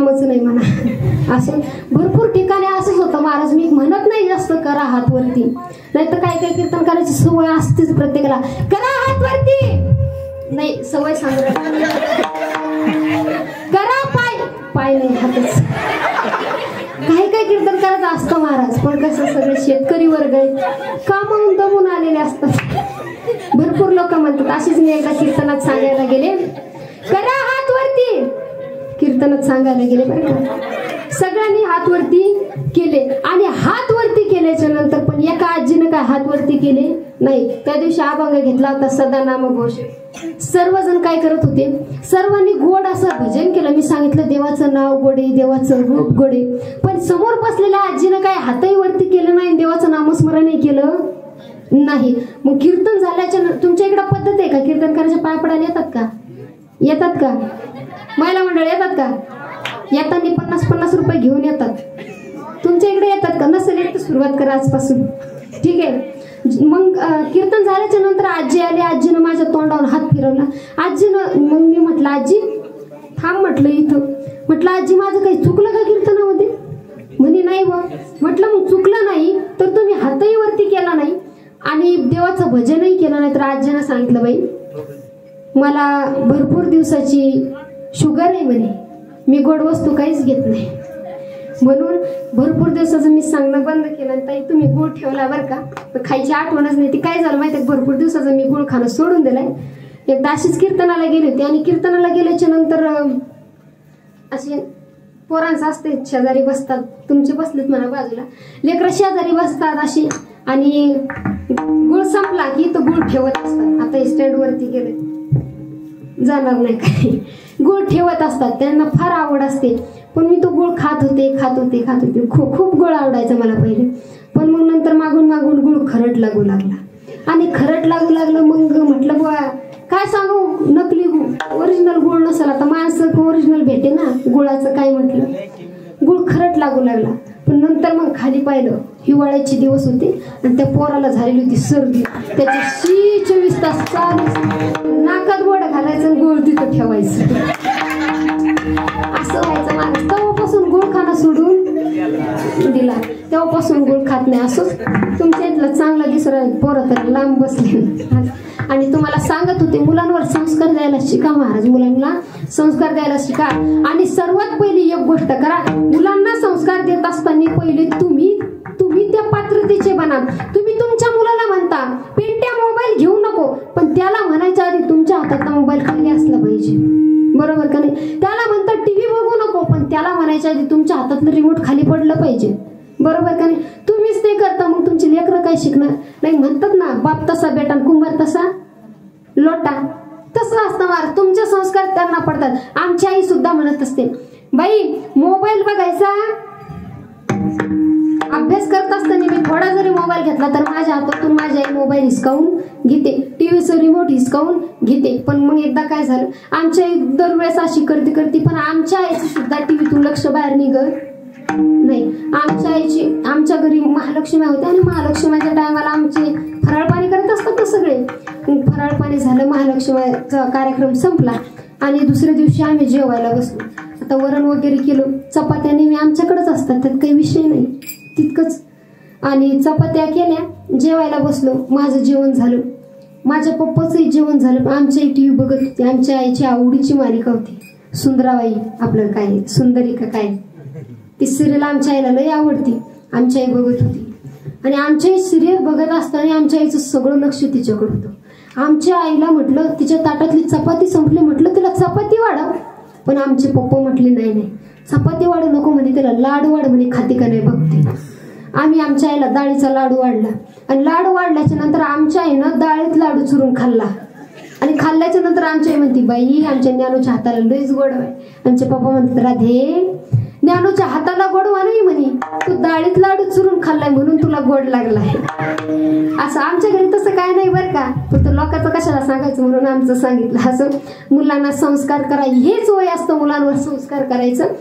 कामच नाही म्हणा. असं भरपूर ठिकाणी असंच होतं महाराज. मी म्हणत नाही जास्त करा हात वरती, नाहीतर काय काय कीर्तन करायची सवय असतेच प्रत्येकाला. करा हात वरती नाही, सवय सांगत करा पाय नाही हातच. काही काही कीर्तन करायचं असतं महाराज. पण कसं सगळे शेतकरी वर्ग आहे, कामावून दमून आलेले असतात. भरपूर लोक म्हणतात. अशीच मी एकदा कीर्तनात सांगायला गेले, करा हात वरती. कीर्तनात सांगायला गेले बरं का. सगळ्यांनी हात वरती केले आणि हात वरती केल्याच्या नंतर पण एका आजीनं काय हात वरती केले नाही. त्या दिवशी अभंग घेतला होता सदा नामघोष. सर्वजण काय करत होते, सर्वांनी गोड असं भजन केलं. मी सांगितलं देवाचं नाव गोडे, देवाचं रूप गोडे. पण समोर बसलेल्या आजीनं काय हातही वरती केलं नाही, देवाचं नामस्मरणही केलं नाही. मग कीर्तन झाल्याच्या तुमच्या इकडे पद्धत आहे का कीर्तन करायच्या पाय पडायला येतात का? येतात का? महिला मंडळ येतात का? येताना 50-50 रुपये घेऊन येतात. तुमच्या इकडे येतात का? नसेल येत तर सुरुवात करा आजपासून. ठीक आहे. मग कीर्तन झाल्याच्या नंतर आजी आली. आजीनं माझ्या तोंडावर हात फिरवला. आजीनं मग मी म्हटलं आजी थांब म्हटलं इथं. म्हटलं आजी माझं काही चुकलं का कीर्तनामध्ये? म्हणे नाही बा. म्हटलं मग चुकलं नाही तर तुम्ही हातही वरती केला नाही आणि देवाचं भजनही केलं नाही. तर आजीनं सांगितलं बाई मला भरपूर दिवसाची शुगर आहे म्हणे, मी गोड वस्तू काहीच घेत नाही. म्हणून भरपूर दिवसाचं मी सांगणं बंद केलं. ताई तुम्ही गुळ ठेवला बरं का, तर खायची आठवणच नाही. ती काय झालं माहिती आहे, भरपूर दिवसाचं मी गुळ खाणं सोडून दिलंय. एकदा अशीच कीर्तनाला गेली होती आणि कीर्तनाला गेल्याच्या नंतर असे पोरांचं असते शेजारी बसतात, तुमचे बसलेत म्हणा बाजूला, लेकरं शेजारी बसतात अशी आणि गुळ संपला की तो गुळ ठेवत असतात. आता स्टँडवरती गेले जाणार नाही काही, गुळ ठेवत असतात. त्यांना फार आवड असते. पण मी तो गुळ खात होते. खूप गुळ आवडायचा मला पहिले. पण मग नंतर मागून गुळ खरट लागू लागला आणि खरट लागू लागलं. मग म्हटलं बुवा काय सांगू, नकली गुळ ओरिजिनल गुळ नसेल. आता माणसं ओरिजिनल भेटे ना गुळाचं, काय म्हटलं गुळ खरट लागू लागला. पण नंतर मग खाली पाहिलं, हिवाळ्याचे दिवस होते आणि त्या पोराला झालेली होती सर्दी. त्याची 24 तास चालू, नाकात गोड घालायचं, गुळ तिथं ठेवायचं. असं व्हायचं माणूस. तेव्हापासून गुळ खाणं सोडून दिला. तेव्हापासून गुळ खात नाही. असंच तुमच्या इथलं चांगलं दिसलं पोरं तर लांब बसले. आणि तुम्हाला सांगत होते मुलांवर संस्कार द्यायला शिका महाराज. मुलांना संस्कार द्यायला शिका. आणि सर्वात पहिली एक गोष्ट करा, मुलांना संस्कार देत असताना पहिले तुम्ही त्या पात्रतेचे बना. तुम्ही तुमच्या मुलाला म्हणता पेंट्या मोबाईल घेऊ नको, पण त्याला म्हणायच्या आधी तुमच्या हातात मोबाईल खाली असला पाहिजे. बरोबर का नाही? त्याला म्हणता टीव्ही बघू नको, पण त्याला म्हणायच्या आधी तुमच्या हातातलं रिमोट खाली पडलं पाहिजे. बरोबर का नाही? तुम्हीच ते करता, मग तुमची लेकरं काय शिकणार? नाही म्हणतात ना, बाप तसा बेटा कुंभार तसा लोटा. तसं असतं महाराज. तुमचे संस्कार त्यांना पडतात. आमची आई सुद्धा म्हणत असते, बाई मोबाईल बघायचा, अभ्यास करत असताना मी थोडा जरी मोबाईल घेतला तर माझ्या हातातून माझी आई मोबाईल हिसकावून घेते, टीव्हीचं रिमोट हिसकावून घेते. पण मग एकदा काय झालं, आमच्या आई दरवेळेस अशी करते, पण आमच्या आईचं सुद्धा टीव्हीतून लक्ष बाहेर निघत नाही. आमच्या घरी महालक्ष्मी होते आणि महालक्ष्मीच्या टायमाला आमचे फराळ पाणी करत असतात ना सगळे. फराळ पाणी झालं, महालक्ष्मीचा कार्यक्रम संपला आणि दुसऱ्या दिवशी आम्ही जेवायला बसलो. आता वरण वगैरे केलं, चपात्या नेहमी आमच्याकडेच असतात, त्यात काही विषय नाही तितकंच. आणि चपात्या केल्या, जेवायला बसलो. माझं जेवण झालं, माझ्या पप्पाचंही जेवण झालं. आमच्या टीव्ही बघत होते. आमच्या आईची आवडीची मालिका होती सुंदराबाई, आपलं काय सुंदरी का काय, ती सिरियल आमच्या आईला लई आवडती. आमच्या आई बघत होती आणि आमच्या आई सिरियल बघत असताना आमच्या आईचं सगळं लक्ष तिच्याकडे होतं. आमच्या आईला म्हटलं तिच्या ताटातली चपाती संपली, म्हटलं तिला चपाती वाढव. पण आमचे पप्पा म्हटले नाही, चपाती वाढू नको म्हणे, तिला लाडू वाढ म्हणे, खाती का नाही बघते. आम्ही आमच्या आईला डाळीचा लाडू वाढला आणि लाडू वाढल्याच्या नंतर आमच्या आईनं डाळीत लाडू चुरून खाल्ला. आणि खाल्ल्याच्या नंतर आमची आई म्हणते, बाई आमच्या ज्ञानूच्या हाताला लईच गोड आहे. आमचे पप्पा म्हणतात, राधे ज्ञानूच्या हाताला गोडवा नाही म्हणे, तू डाळीत लाडू चुरून खाल्लाय म्हणून तुला गोड लागलाय. असं आमच्या घरी तसं काय नाही बरं का, फक्त लोकांचं कशाला सांगायचं म्हणून आमचं सांगितलं. असं मुलांना संस्कार करा, हेच वय असतं मुलांवर संस्कार करायचं.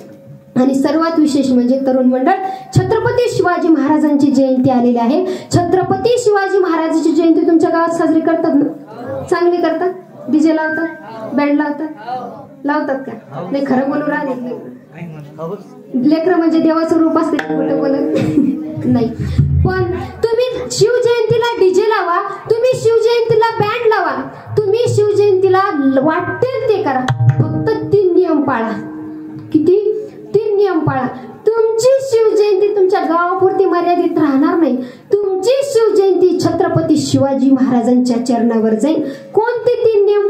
आणि सर्वात विशेष म्हणजे तरुण मंडळ, छत्रपती शिवाजी महाराजांची जयंती आलेली आहे. छत्रपती शिवाजी महाराजांची जयंती तुमच्या गावात साजरी करतात ना? चांगली करतात? डीजे लावतात, बँड लावतात. लावतात का? नाही खरं बोलू राहिले लेकरं म्हणजे देवाचं रूप असते खोटं बोलत नाही. पण तुम्ही शिवजयंतीला डीजे लावा, तुम्ही शिवजयंतीला बँड लावा, तुम्ही शिवजयंतीला वाटेल ते करा, फक्त 3 नियम पाळा. किती? 3 नियम पाळा. तुमची शिवजयंती तुमच्या गावापुरती मर्यादित राहणार नाही. तुमची शिवजयंती छत्रपती शिवाजी महाराजांच्या चरणावर जाईल. कोणते 3 नियम?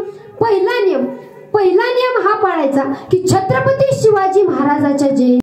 पहिला नियम हा पाळायचा की छत्रपती शिवाजी महाराजाच्या जयंती